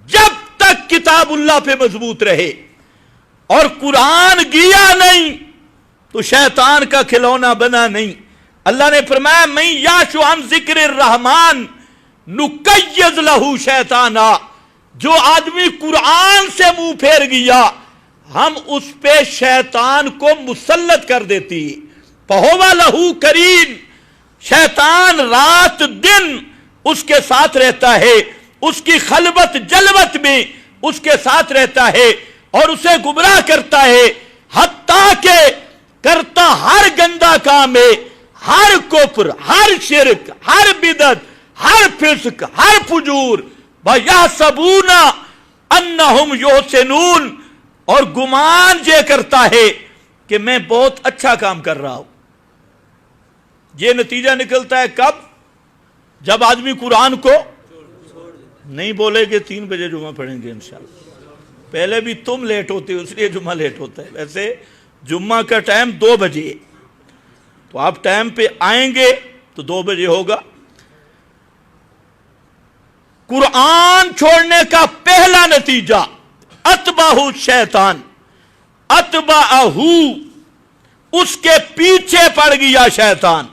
جب تک کتاب اللہ پہ مضبوط رہے، اور قرآن گیا نہیں تو شیطان کا کھلونا بنا نہیں۔ اللہ نے فرمایا مَن یعش عن ذکر الرحمن نقیض لہ شیطانا، جو آدمی قرآن سے منہ پھیر گیا ہم اس پہ شیطان کو مسلط کر دیتی۔ فَهُوَ لَهُ قَرِینٌ، شیطان رات دن اس کے ساتھ رہتا ہے، اس کی خلوت جلوت میں اس کے ساتھ رہتا ہے اور اسے گمراہ کرتا ہے، حتیٰ کہ کرتا ہر گندا کام ہے، ہر کفر، ہر شرک، ہر بدعت، ہر فسق، ہر فجور، وَيَحْسَبُونَ أَنَّهُمْ يُحْسِنُونَ، اور گمان یہ کرتا ہے کہ میں بہت اچھا کام کر رہا ہوں۔ یہ نتیجہ نکلتا ہے کب؟ جب آدمی قرآن کو نہیں بولے گے 3 بجے جمعہ پڑھیں گے انشاءاللہ۔ پہلے بھی تم لیٹ ہوتے ہو اس لیے جمعہ لیٹ ہوتا ہے، ویسے جمعہ کا ٹائم 2 بجے ہے، تو آپ ٹائم پہ آئیں گے تو 2 بجے ہوگا۔ قرآن چھوڑنے کا پہلا نتیجہ اتبعہ شیطان، اتبعہ، اس کے پیچھے پڑ گیا شیطان،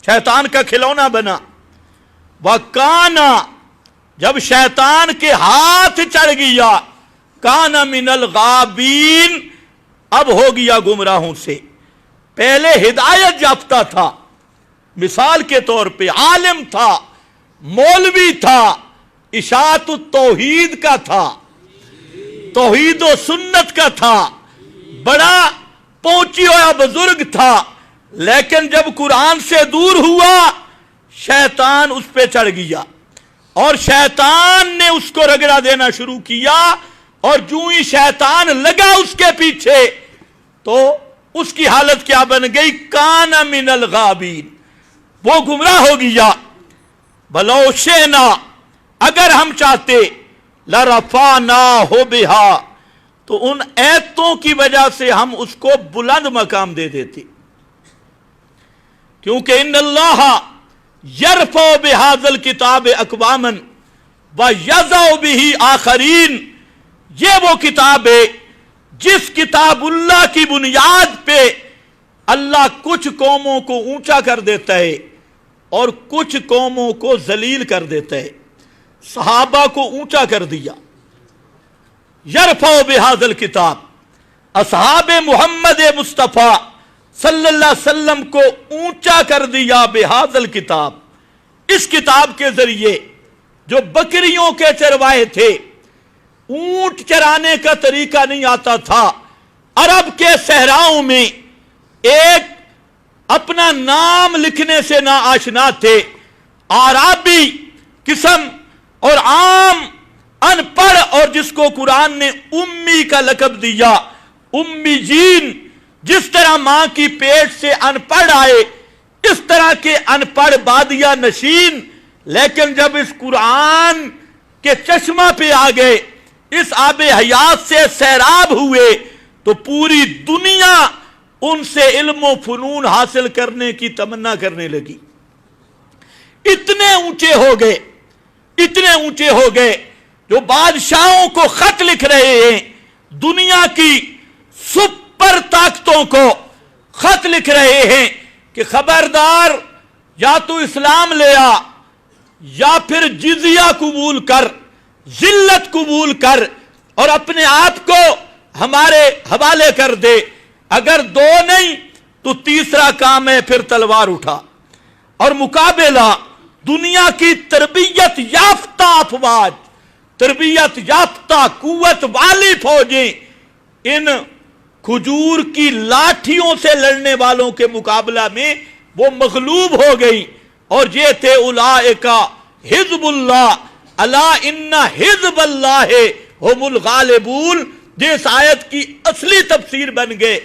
شیطان کا کھلونا بنا۔ وَكَانَ، جب شیطان کے ہاتھ چڑھ گیا، کَانَ مِنَ الْغَابِينَ، اب ہو گیا گمراہوں سے۔ پہلے ہدایت یافتہ تھا، مثال کے طور پہ عالم تھا، مولوی تھا، اشاعت التوحید کا تھا، توحید و سنت کا تھا، بڑا پہنچی ہوا بزرگ تھا، لیکن جب قرآن سے دور ہوا شیطان اس پہ چڑھ گیا اور شیطان نے اس کو رگڑا دینا شروع کیا، اور جو ہی شیطان لگا اس کے پیچھے تو اس کی حالت کیا بن گئی؟ کان من الغابین، وہ گمراہ ہو گیا۔ بلو شئنا، اگر ہم چاہتے، لرفعناہ بہا، تو ان ایتوں کی وجہ سے ہم اس کو بلند مقام دے دیتے، کیونکہ ان اللہ یرفع بہذا الکتاب اقواما ویضع بہ آخرین، یہ وہ کتاب ہے جس کتاب اللہ کی بنیاد پہ اللہ کچھ قوموں کو اونچا کر دیتا ہے اور کچھ قوموں کو ذلیل کر دیتا ہے۔ صحابہ کو اونچا کر دیا، یرفع بہذا الکتاب، اصحاب محمد مصطفیٰ صلی اللہ علیہ وسلم کو اونچا کر دیا بہذا الکتاب، اس کتاب کے ذریعے۔ جو بکریوں کے چروائے تھے، اونٹ چرانے کا طریقہ نہیں آتا تھا، عرب کے صحراؤں میں ایک اپنا نام لکھنے سے نا آشنا تھے، عربی قسم اور عام ان پڑھ، اور جس کو قرآن نے امی کا لقب دیا، امی جین، جس طرح ماں کی پیٹ سے ان پڑھ آئے اس طرح کے ان پڑھ بادیہ نشین، لیکن جب اس قرآن کے چشمہ پہ آ گئے، اس آب حیات سے سیراب ہوئے، تو پوری دنیا ان سے علم و فنون حاصل کرنے کی تمنا کرنے لگی۔ اتنے اونچے ہو گئے، اتنے اونچے ہو گئے، جو بادشاہوں کو خط لکھ رہے ہیں، دنیا کی سپر طاقتوں کو خط لکھ رہے ہیں کہ خبردار یا تو اسلام لے آ یا پھر جزیہ قبول کر، ذلت قبول کر اور اپنے آپ کو ہمارے حوالے کر دے، اگر دو نہیں تو تیسرا کام ہے پھر تلوار اٹھا۔ اور مقابلہ دنیا کی تربیت یافتہ افواج، تربیت یافتہ قوت والی فوجیں ان کھجور کی لاٹھیوں سے لڑنے والوں کے مقابلہ میں وہ مغلوب ہو گئی، اور یہ تھے اولئک حزب اللہ الا ان حزب اللہ هم الغالبون، جس آیت کی اصلی تفسیر بن گئے۔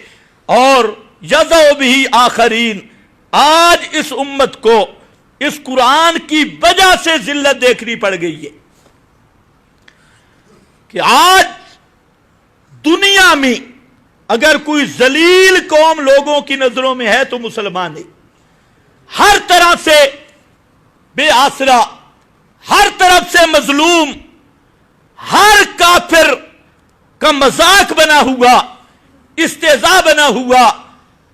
اور یضع بہ آخرین، آج اس امت کو اس قرآن کی وجہ سے ذلت دیکھنی پڑ گئی ہے کہ آج دنیا میں اگر کوئی ذلیل قوم لوگوں کی نظروں میں ہے تو مسلمان ہے، ہر طرح سے بے آسرا، ہر طرف سے مظلوم، ہر کافر کا مذاق بنا ہوا، استہزاء بنا ہوا،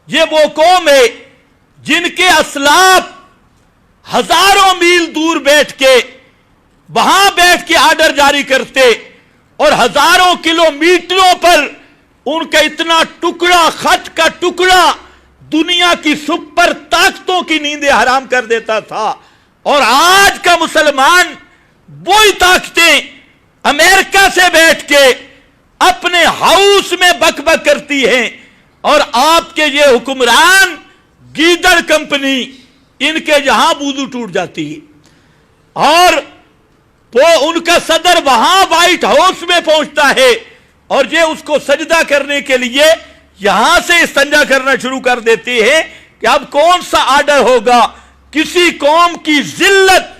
یہ وہ قوم ہے جن کے اسلاف ہزاروں میل دور بیٹھ کے وہاں بیٹھ کے آرڈر جاری کرتے، اور ہزاروں کلومیٹروں پر ان کا اتنا ٹکڑا، خط کا ٹکڑا دنیا کی سپر طاقتوں کی نیندیں حرام کر دیتا تھا۔ اور آج کا مسلمان وہی طاقتیں امریکہ سے بیٹھ کے اپنے ہاؤس میں بک بک کرتی ہیں، اور آپ کے یہ حکمران گیدڑ کمپنی ان کے یہاں وضو ٹوٹ جاتی ہے، اور وہ ان کا صدر وہاں وائٹ ہاؤس میں پہنچتا ہے اور یہ اس کو سجدہ کرنے کے لیے یہاں سے استنجا کرنا شروع کر دیتے ہیں کہ اب کون سا آرڈر ہوگا۔ کسی قوم کی ذلت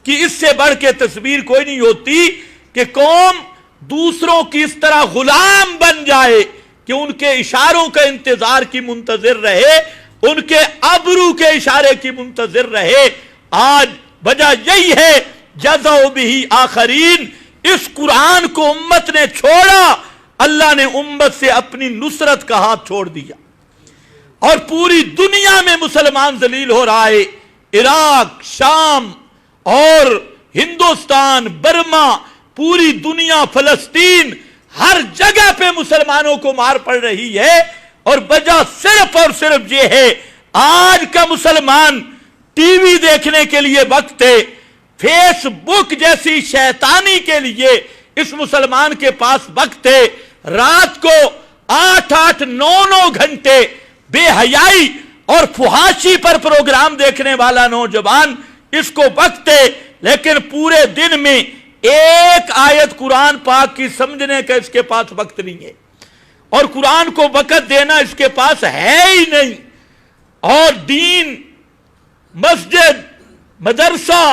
کی اس سے بڑھ کے تصویر کوئی نہیں ہوتی کہ قوم دوسروں کی اس طرح غلام بن جائے کہ ان کے اشاروں کا انتظار کی منتظر رہے، ان کے ابرو کے اشارے کی منتظر رہے۔ آج وجہ یہی ہے جزا بہ آخرین، اس قرآن کو امت نے چھوڑا، اللہ نے امت سے اپنی نصرت کا ہاتھ چھوڑ دیا، اور پوری دنیا میں مسلمان ذلیل ہو رہا ہے۔ عراق، شام اور ہندوستان، برما، پوری دنیا، فلسطین، ہر جگہ پہ مسلمانوں کو مار پڑ رہی ہے، اور وجہ صرف اور صرف یہ ہے آج کا مسلمان ٹی وی دیکھنے کے لیے وقت ہے، فیس بک جیسی شیطانی کے لیے اس مسلمان کے پاس وقت ہے، رات کو 8-9 گھنٹے بے حیائی اور فحاشی پر پروگرام دیکھنے والا نوجوان اس کو وقت ہے، لیکن پورے دن میں ایک آیت قرآن پاک کی سمجھنے کا اس کے پاس وقت نہیں ہے، اور قرآن کو وقت دینا اس کے پاس ہے ہی نہیں، اور دین، مسجد، مدرسہ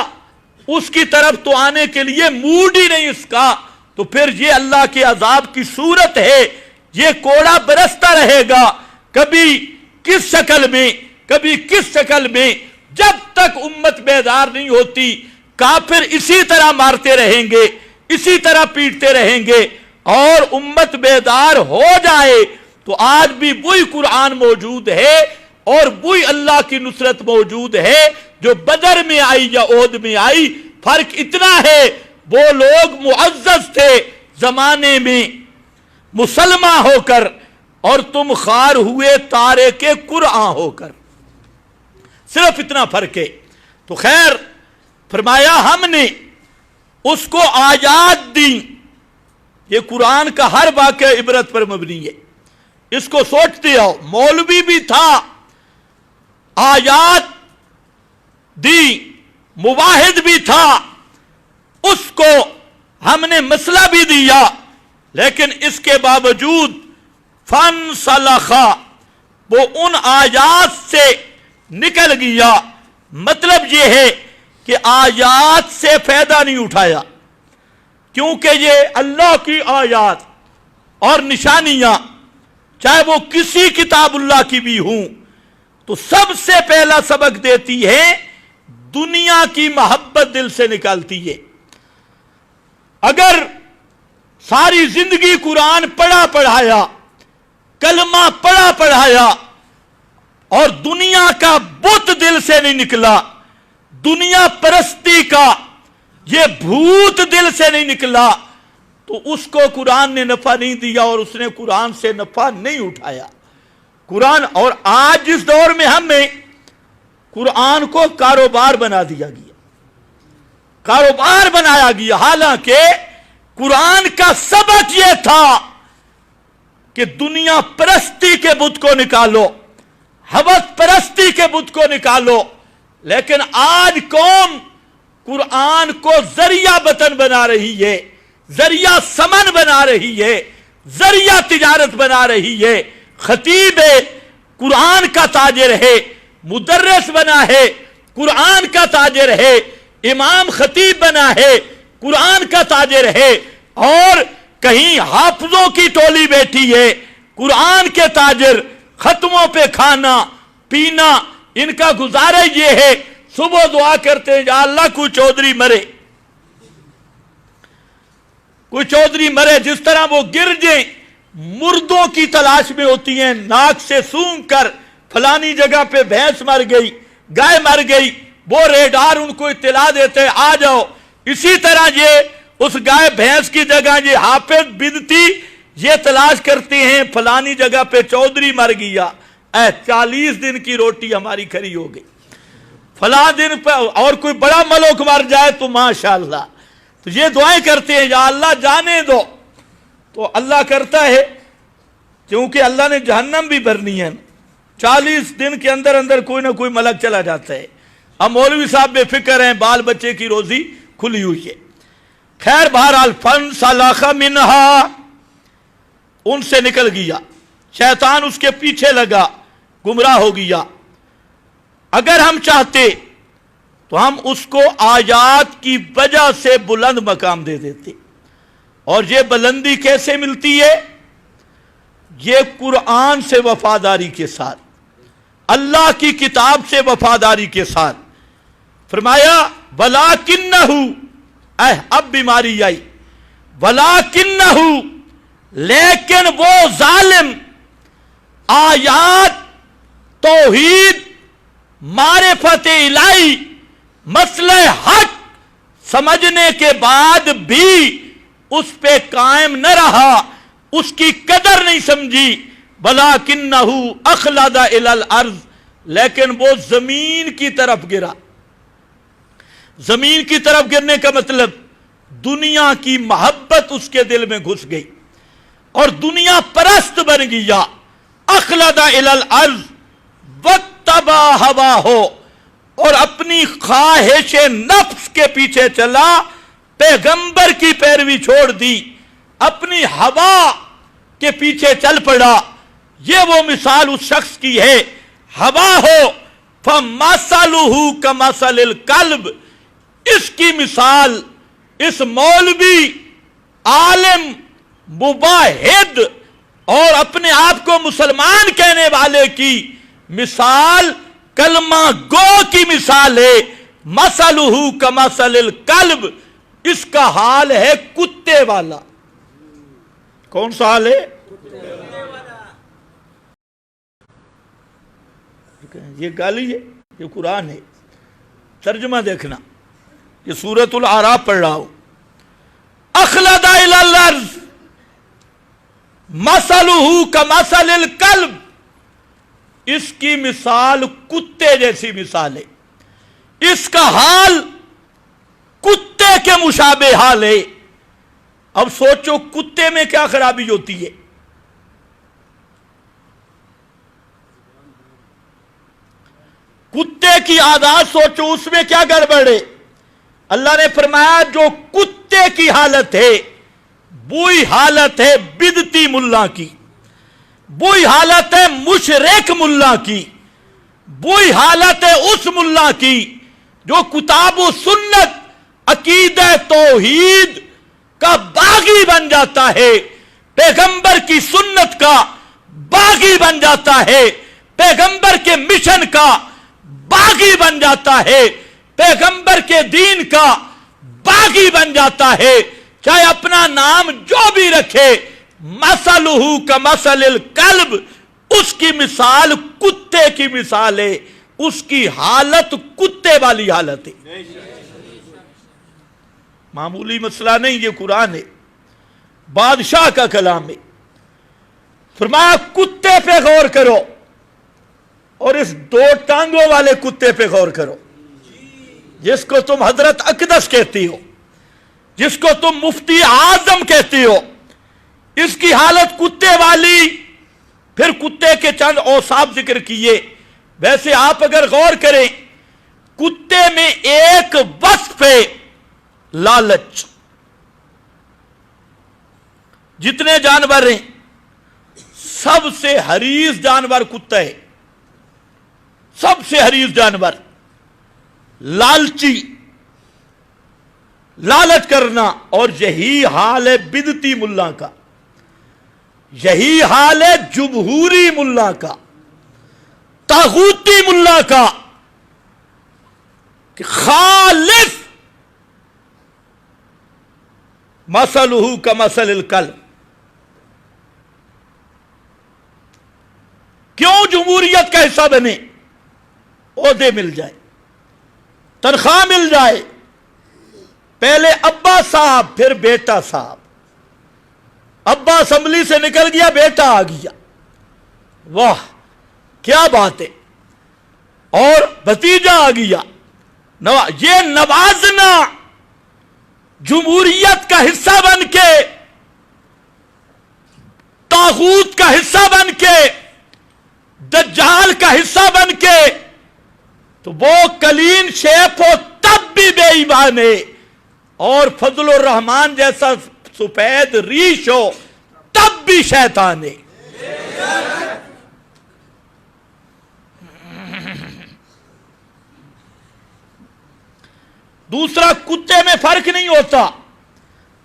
اس کی طرف تو آنے کے لیے موڈ ہی نہیں اس کا، تو پھر یہ اللہ کے عذاب کی صورت ہے، یہ کوڑا برستا رہے گا، کبھی کس شکل میں، کبھی کس شکل میں، جب تک امت بیدار نہیں ہوتی کافر اسی طرح مارتے رہیں گے، اسی طرح پیٹتے رہیں گے، اور امت بیدار ہو جائے تو آج بھی وہی قرآن موجود ہے اور وہی اللہ کی نصرت موجود ہے جو بدر میں آئی یا احد میں آئی۔ فرق اتنا ہے وہ لوگ معزز تھے زمانے میں مسلمان ہو کر، اور تم خار ہوئے تارے کے قرآن ہو کر، صرف اتنا فرق ہے۔ تو خیر فرمایا ہم نے اس کو آیات دی، یہ قرآن کا ہر واقعہ عبرت پر مبنی ہے، اس کو سوچتے آؤ، مولوی بھی تھا، آیات دی، مواحد بھی تھا، اس کو ہم نے مسئلہ بھی دیا، لیکن اس کے باوجود فَانْسَلَخَ، وہ ان آیات سے نکل گیا۔ مطلب یہ ہے کہ آیات سے فائدہ نہیں اٹھایا، کیونکہ یہ اللہ کی آیات اور نشانیاں چاہے وہ کسی کتاب اللہ کی بھی ہوں تو سب سے پہلا سبق دیتی ہے دنیا کی محبت دل سے نکالتی ہے۔ اگر ساری زندگی قرآن پڑھا پڑھایا، کلمہ پڑھا پڑھایا اور دنیا کا بت دل سے نہیں نکلا, دنیا پرستی کا یہ بھوت دل سے نہیں نکلا, تو اس کو قرآن نے نفع نہیں دیا اور اس نے قرآن سے نفع نہیں اٹھایا. قرآن, اور آج اس دور میں ہمیں قرآن کو کاروبار بنا دیا گیا, کاروبار بنایا گیا, حالانکہ قرآن کا سبق یہ تھا کہ دنیا پرستی کے بت کو نکالو, حوث پرستی کے بت کو نکالو. لیکن آج قوم قرآن کو ذریعہ وطن بنا رہی ہے, ذریعہ سمن بنا رہی ہے, ذریعہ تجارت بنا رہی ہے. خطیب قرآن کا تاجر ہے, مدرس بنا ہے, قرآن کا تاجر ہے, امام خطیب بنا ہے, قرآن کا تاجر ہے, اور کہیں حافظوں کی ٹولی بیٹھی ہے, قرآن کے تاجر. ختموں پہ کھانا پینا ان کا گزارا یہ ہے, صبح دعا کرتے ہیں یا اللہ کوئی چودھری مرے, کوئی چودھری مرے. جس طرح وہ گرجیں مردوں کی تلاش میں ہوتی ہیں, ناک سے سونگ کر فلانی جگہ پہ بھینس مر گئی, گائے مر گئی, وہ ریڈار ان کو اطلاع دیتے ہیں آ جاؤ. اسی طرح یہ اس گائے بھینس کی جگہ یہ حافظ بدتی یہ تلاش کرتے ہیں فلانی جگہ پہ چودھری مر گیا, 40 دن کی روٹی ہماری کھری ہو گئی, فلاں دن پہ اور کوئی بڑا ملوک مر جائے تو ماشاءاللہ. تو یہ دعائیں کرتے ہیں یا اللہ جانے دو, تو اللہ کرتا ہے کیونکہ اللہ نے جہنم بھی بھرنی ہے. 40 دن کے اندر اندر کوئی نہ کوئی ملک چلا جاتا ہے. اب مولوی صاحب بے فکر ہیں, بال بچے کی روزی کھلی ہوئی ہے. خیر بہرحال فانسلخ منہا, ان سے نکل گیا, شیطان اس کے پیچھے لگا, گمراہ ہو گیا. اگر ہم چاہتے تو ہم اس کو آیات کی وجہ سے بلند مقام دے دیتے. اور یہ بلندی کیسے ملتی ہے؟ یہ قرآن سے وفاداری کے ساتھ, اللہ کی کتاب سے وفاداری کے ساتھ. فرمایا وَلَٰكِنَّهُ, اب بیماری آئی, وَلَٰكِنَّهُ, لیکن وہ ظالم آیات توحید معرفت الہی مسئلہ حق سمجھنے کے بعد بھی اس پہ قائم نہ رہا, اس کی قدر نہیں سمجھی. وَلَٰكِنَّهُ أَخْلَدَ إِلَى الْأَرْضِ, لیکن وہ زمین کی طرف گرا. زمین کی طرف گرنے کا مطلب دنیا کی محبت اس کے دل میں گھس گئی اور دنیا پرست بن گیا. اخلد الی الارض واتبع هواه, اور اپنی خواہش نفس کے پیچھے چلا, پیغمبر کی پیروی چھوڑ دی, اپنی ہوا کے پیچھے چل پڑا. یہ وہ مثال اس شخص کی ہے. ہوا ہو فَمَثَلُهُ كَمَثَلِ الْكَلْبِ, اس کی مثال اس مولوی عالم مباحد اور اپنے آپ کو مسلمان کہنے والے کی مثال کلمہ گو کی مثال ہے. مَثَلُهُ كَمَثَلِ الْكَلْبِ, اس کا حال ہے کتے والا. کون سا حال ہے؟ یہ گالی ہے, یہ قرآن ہے. ترجمہ دیکھنا, یہ سورۃ الاعراف پڑھ رہا ہوں. اخلد الی الارض مثلہ کمثل الکلب, اس کی مثال کتے جیسی مثال ہے. اس کا حال کتے کے مشابہ حال ہے. اب سوچو کتے میں کیا خرابی ہوتی ہے؟ کتے کی عادات سوچو, اس میں کیا گڑبڑ ہے؟ اللہ نے فرمایا جو کتے کی حالت ہے وہی حالت ہے بدتی ملا کی, وہی حالت ہے مشرک ملا کی, وہی حالت ہے اس ملا کی جو کتاب و سنت عقیدہ توحید کا باغی بن جاتا ہے, پیغمبر کی سنت کا باغی بن جاتا ہے, پیغمبر کے مشن کا باغی بن جاتا ہے, پیغمبر کے دین کا باغی بن جاتا ہے, چاہے اپنا نام جو بھی رکھے. مثلہ کمثل الکلب, اس کی مثال کتے کی مثال ہے، اس کی حالت کتے والی حالت ہے۔ معمولی مسئلہ نہیں، یہ قرآن ہے، بادشاہ کا کلام ہے۔ فرمایا کتے پہ غور کرو، اور اس 2 ٹانگوں والے کتے پہ غور کرو، جس کو تم حضرت اقدس کہتی ہو، جس کو تم مفتی اعظم کہتی ہو، اس کی حالت کتے والی۔ پھر کتے کے چند اوصاف ذکر کیے۔ ویسے آپ اگر غور کریں، کتے میں ایک وصف ہے لالچ۔ جتنے جانور ہیں سب سے حریص جانور کتا ہے، سب سے حریص جانور، لالچی، لالچ کرنا۔ اور یہی حال ہے بدعتی ملا کا، یہی حال ہے جمہوری ملا کا، طاغوتی ملا کا، کہ خالص مثلہ کمثل الکلب۔ کیوں جمہوریت کا حصہ بنے؟ عہدے مل جائے، تنخواہ مل جائے، پہلے ابا صاحب پھر بیٹا صاحب، ابا اسمبلی سے نکل گیا بیٹا آ گیا، واہ کیا بات ہے، اور بھتیجا آ گیا، یہ نوازنا جمہوریت کا حصہ بن کے، طاغوت کا حصہ بن کے، دجال کا حصہ بن کے، تو وہ کلین شیپ ہو تب بھی بے ایمان ہے، اور فضل الرحمان جیسا سفید ریش ہو تب بھی شیطان ہے۔ دوسرا، کتے میں فرق نہیں ہوتا،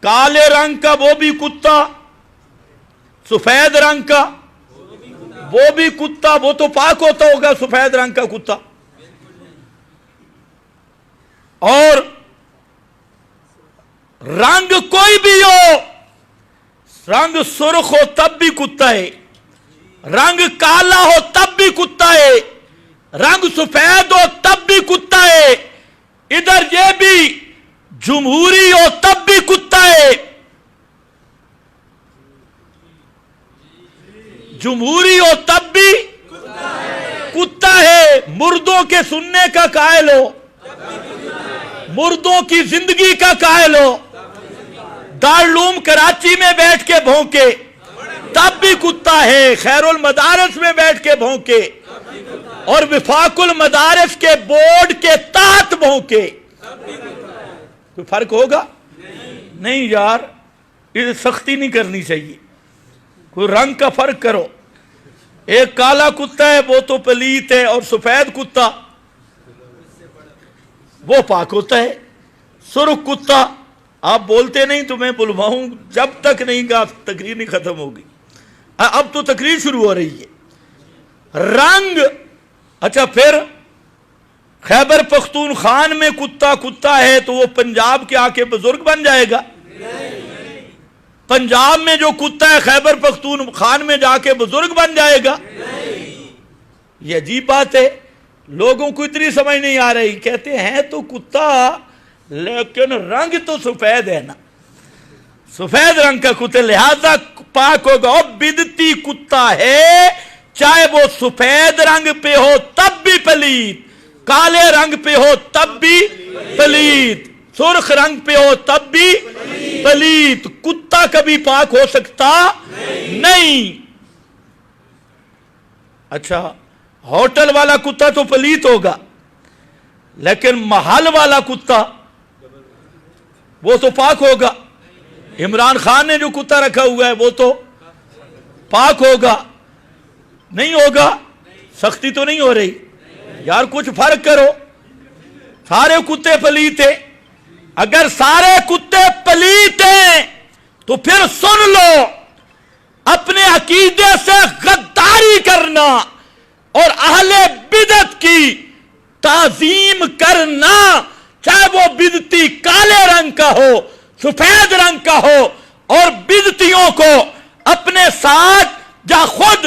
کالے رنگ کا وہ بھی کتا، سفید رنگ کا وہ بھی کتا، وہ تو پاک ہوتا ہوگا سفید رنگ کا کتا، اور رنگ کوئی بھی ہو، رنگ سرخ ہو تب بھی کتا ہے، رنگ کالا ہو تب بھی کتا ہے، رنگ سفید ہو تب بھی کتا ہے، ادھر یہ بھی جمہوری ہو تب بھی کتا ہے، جمہوری ہو تب بھی کتا ہے، مردوں کے سننے کا قائل ہو، مردوں کی زندگی کا قائل ہو، دارالعلوم کراچی میں بیٹھ کے بھونکے تب بھی کتا ہے، خیر المدارس میں بیٹھ کے بھونکے اور وفاق المدارس کے بورڈ کے تحت بھونکے، کوئی فرق ہوگا؟ نہیں یار، یہ سختی نہیں کرنی چاہیے، کوئی رنگ کا فرق کرو۔ ایک کالا کتا ہے وہ تو پلیت ہے، اور سفید کتا وہ پاک ہوتا ہے، سرخ کتا آپ بولتے نہیں تو میں بلواؤں جب تک نہیں گا تقریر نہیں ختم ہوگی، اب تو تقریر شروع ہو رہی ہے۔ رنگ، اچھا پھر خیبر پختونخوان میں کتا کتا ہے تو وہ پنجاب کے آ کے بزرگ بن جائے گا؟ پنجاب میں جو کتا ہے خیبر پختونخوان میں جا کے بزرگ بن جائے گا؟ یہ عجیب بات ہے، لوگوں کو اتنی سمجھ نہیں آ رہی، کہتے ہیں تو کتا لیکن رنگ تو سفید ہے نا، سفید رنگ کا کتا لہذا پاک ہوگا۔ اور بدعتی کتا ہے، چاہے وہ سفید رنگ پہ ہو تب بھی پلید، کالے رنگ پہ ہو تب بھی پلید، سرخ رنگ پہ ہو تب بھی پلید، کتا کبھی پاک ہو سکتا نہیں۔ اچھا ہوٹل والا کتا تو پلیت ہوگا، لیکن محل والا کتا وہ تو پاک ہوگا۔ عمران خان نے جو کتا رکھا ہوا ہے وہ تو پاک ہوگا، نہیں ہوگا؟ سختی تو نہیں ہو رہی یار، کچھ فرق کرو، سارے کتے پلیت ہیں۔ اگر سارے کتے پلیت ہیں تو پھر سن لو، اپنے عقیدے سے غداری کرنا اور اہل بدعت کی تعظیم کرنا، چاہے وہ بدعتی کالے رنگ کا ہو سفید رنگ کا ہو، اور بدعتیوں کو اپنے ساتھ یا خود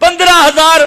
15,000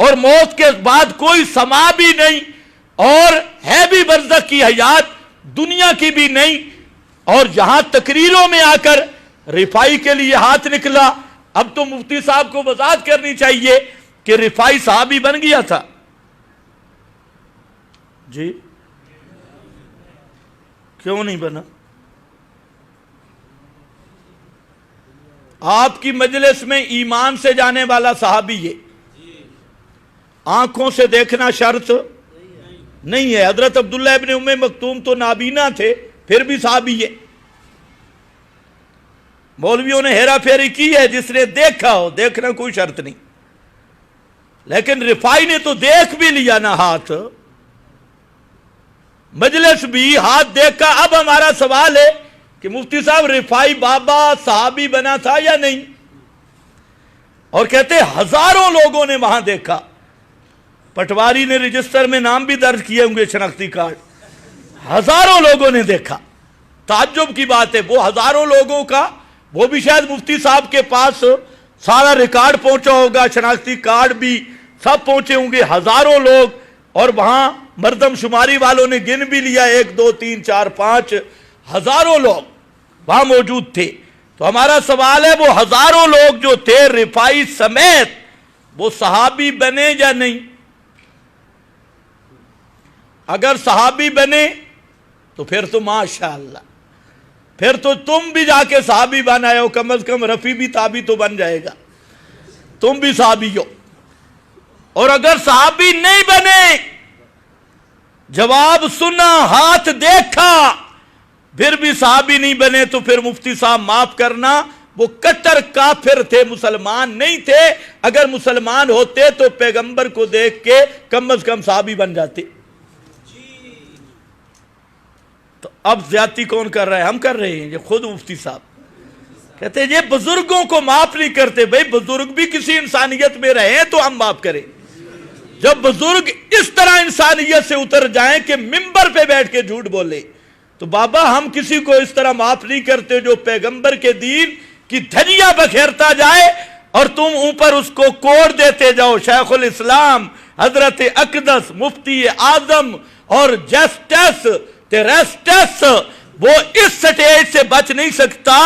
اور موت کے بعد کوئی سما بھی نہیں اور ہے بھی برزخ کی حیات دنیا کی بھی نہیں، اور جہاں تقریروں میں آ کر رفاعی کے لیے ہاتھ نکلا، اب تو مفتی صاحب کو وضاحت کرنی چاہیے کہ رفاعی صحابی بن گیا تھا؟ جی کیوں نہیں بنا؟ آپ کی مجلس میں ایمان سے جانے والا صحابی ہے، آنکھوں سے دیکھنا شرط نہیں ہے۔ حضرت عبداللہ ابن ام مکتوم تو نابینا تھے، پھر بھی صحابی ہے۔ مولویوں نے ہیرا پھیری کی ہے، جس نے دیکھا ہو، دیکھنا کوئی شرط نہیں، لیکن رفاعی نے تو دیکھ بھی لیا نا ہاتھ، مجلس بھی ہاتھ دیکھا۔ اب ہمارا سوال ہے کہ مفتی صاحب رفاعی بابا صحابی بنا تھا یا نہیں؟ اور کہتے ہزاروں لوگوں نے وہاں دیکھا، پٹواری نے رجسٹر میں نام بھی درج کیے ہوں گے، شناختی کارڈ، ہزاروں لوگوں نے دیکھا۔ تعجب کی بات ہے، وہ ہزاروں لوگوں کا وہ بھی شاید مفتی صاحب کے پاس سارا ریکارڈ پہنچا ہوگا، شناختی کارڈ بھی سب پہنچے ہوں گے، ہزاروں لوگ، اور وہاں مردم شماری والوں نے گن بھی لیا 1 2 3 4 5 ہزاروں لوگ وہاں موجود تھے۔ تو ہمارا سوال ہے وہ ہزاروں لوگ جو تھے رفاعی سمیت وہ صحابی بنے یا نہیں؟ اگر صحابی بنے تو پھر تو ماشاءاللہ، پھر تو تم بھی جا کے صحابی بن آئے ہو، کم از کم رفیع بھی تابی تو بن جائے گا، تم بھی صحابی ہو۔ اور اگر صحابی نہیں بنے، جواب سنا، ہاتھ دیکھا، پھر بھی صحابی نہیں بنے، تو پھر مفتی صاحب معاف کرنا، وہ کٹر کافر تھے، مسلمان نہیں تھے۔ اگر مسلمان ہوتے تو پیغمبر کو دیکھ کے کم از کم صحابی بن جاتے۔ تو اب زیادتی کون کر رہا ہے؟ ہم کر رہے ہیں، یہ خود مفتی صاحب کہتے ہیں یہ بزرگوں کو معاف نہیں کرتے۔ بھئی بزرگ بھی کسی انسانیت میں رہے تو ہم معاف کریں۔ جب بزرگ اس طرح انسانیت سے اتر جائیں کہ منبر پہ بیٹھ کے جھوٹ بولے، تو بابا ہم کسی کو اس طرح معاف نہیں کرتے جو پیغمبر کے دین کی دھجیاں بکھیرتا جائے اور تم اوپر اس کو کوڑ دیتے جاؤ۔ شیخ الاسلام حضرت اقدس مفتی اعظم اور جسٹس ٹیرسٹس وہ اس سٹیج سے بچ نہیں سکتا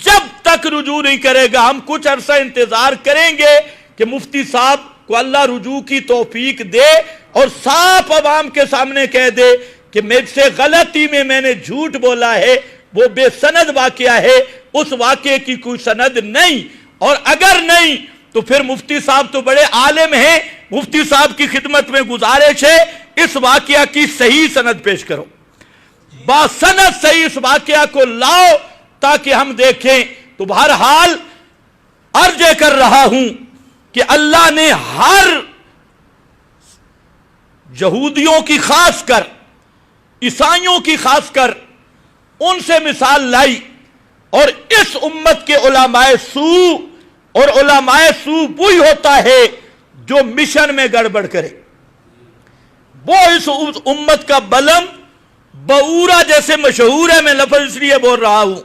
جب تک رجوع نہیں کرے گا۔ ہم کچھ عرصہ انتظار کریں گے کہ مفتی صاحب کو اللہ رجوع کی توفیق دے اور صاف عوام کے سامنے کہہ دے کہ مجھ سے غلطی میں نے جھوٹ بولا ہے، وہ بے سند واقعہ ہے، اس واقعے کی کوئی سند نہیں۔ اور اگر نہیں تو پھر مفتی صاحب تو بڑے عالم ہیں، مفتی صاحب کی خدمت میں گزارش ہے اس واقعہ کی صحیح سند پیش کرو، باسند صحیح اس واقعہ کو لاؤ تاکہ ہم دیکھیں۔ تو بہرحال عرض کر رہا ہوں کہ اللہ نے ہر یہودیوں کی خاص کر، عیسائیوں کی خاص کر، ان سے مثال لائی، اور اس امت کے علماء سو، اور علماء سو وہی ہوتا ہے جو مشن میں گڑبڑ کرے، وہ اس امت کا بلم بعورہ جیسے مشہور ہے، میں لفظ اس لیے بول رہا ہوں،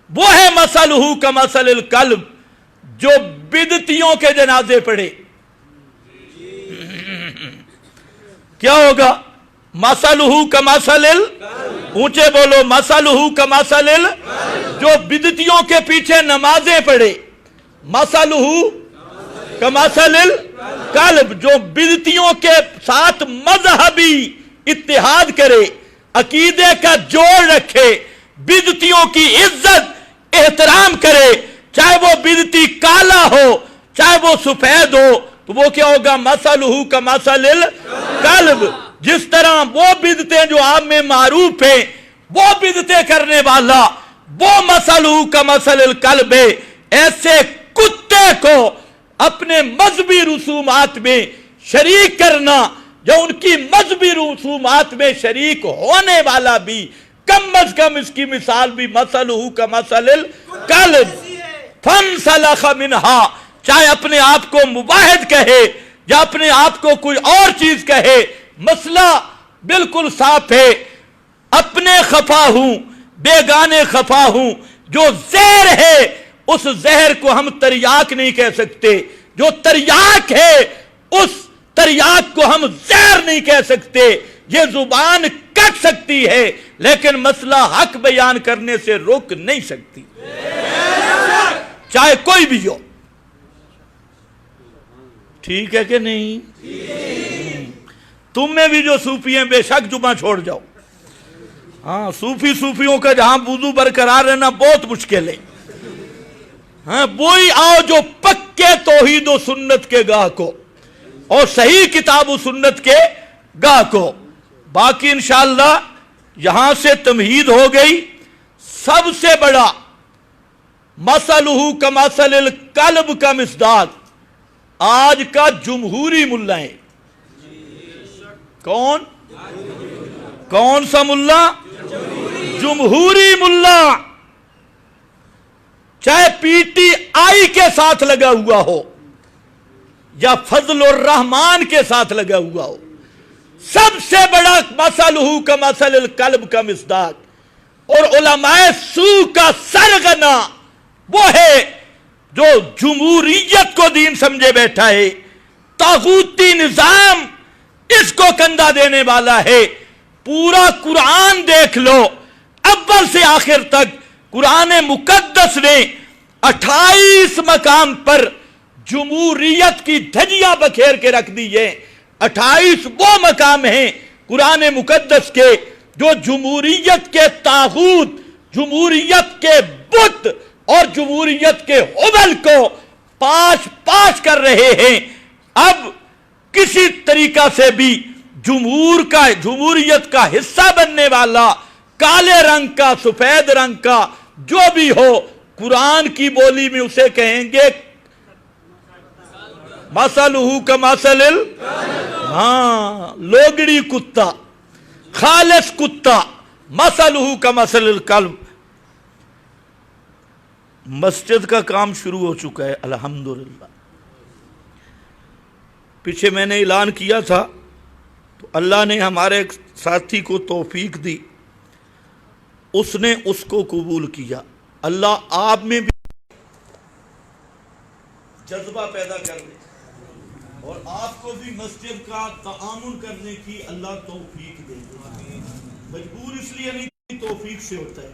وہ ہے مثلہ کمثل الکلب جو بدعتیوں کے جنازے پڑھے۔ کیا ہوگا؟ مثلہ کمثل اونچے بولو، مثلہ کمثل جو بدعتیوں کے پیچھے نمازیں پڑھے، مثلہ کمثل الکلب جو بدعتیوں کے ساتھ مذہبی اتحاد کرے، عقیدے کا جوڑ رکھے، بدعتیوں کی عزت احترام کرے، چاہے وہ بدعتی کالا ہو چاہے وہ سفید ہو، تو وہ کیا ہوگا؟ مثلہ کمثل الکلب۔ جس طرح وہ بدعتیں جو آپ میں معروف ہیں، وہ بدعتیں کرنے والا وہ مثلہ کمثل الکلب ہے۔ ایسے کتے کو اپنے مذہبی رسومات میں شریک کرنا، جو ان کی مذہبی رسومات میں شریک ہونے والا بھی کم از کم اس کی مثال بھی مثلہ کمثل الکلب فانسلخ منہا، چاہے اپنے آپ کو مباحد کہے یا اپنے آپ کو کوئی اور چیز کہے، مسئلہ بالکل صاف ہے۔ اپنے خفا ہوں، بیگانے خفا ہوں، جو زہر ہے اس زہر کو ہم تریاک نہیں کہہ سکتے، جو تریاک ہے اس تریاک کو ہم زہر نہیں کہہ سکتے. یہ زبان کٹ سکتی ہے لیکن مسئلہ حق بیان کرنے سے روک نہیں سکتی, چاہے کوئی بھی ہو. ٹھیک ہے کہ نہیں؟ تم میں بھی جو صوفی ہیں بے شک جمعہ چھوڑ جاؤ. ہاں, صوفیوں کا جہاں وضو برقرار رہنا بہت مشکل ہے. ہاں, وہی آؤ جو پکے توحید و سنت کے گاہ کو اور صحیح کتاب و سنت کے گاہ کو. باقی انشاءاللہ یہاں سے تمہید ہو گئی. سب سے بڑا مثلہ کمثل الکلب کا مصداق آج کا جمہوری ملا ہے. کون سا ملا؟ جمہوری ملا. چاہے پی ٹی آئی کے ساتھ لگا ہوا ہو یا فضل الرحمان کے ساتھ لگا ہوا ہو, سب سے بڑا مثلہ کمثل الکلب کا مصداق. اور علماء سو کا سرغنہ وہ ہے جو جمہوریت کو دین سمجھے بیٹھا ہے, طاغوتی نظام اس کو کندھا دینے والا ہے. پورا قرآن دیکھ لو اول سے آخر تک. قرآن مقدس نے 28 مقام پر جمہوریت کی دھجیاں بکھیر کے رکھ دی ہے. 28 وہ مقام ہیں قرآن مقدس کے جو جمہوریت کے طاغوت, جمہوریت کے بت اور جمہوریت کے حبل کو پاش کر رہے ہیں. اب کسی طریقہ سے بھی جمہوریت کا حصہ بننے والا, کالے رنگ کا, سفید رنگ کا جو بھی ہو, قرآن کی بولی میں اسے کہیں گے مثلہ کمثل لوگڑی کتا, خالص کتا, مثلہ کمثل الکلب. مسجد کا کام شروع ہو چکا ہے الحمدللہ. پیچھے میں نے اعلان کیا تھا تو اللہ نے ہمارے ایک ساتھی کو توفیق دی, اس نے اس کو قبول کیا. اللہ آپ میں بھی جذبہ پیدا کر دے اور آپ کو بھی مسجد کا تعامل کرنے کی اللہ توفیق دے. مجبور اس لیے نہیں, توفیق سے ہوتا ہے.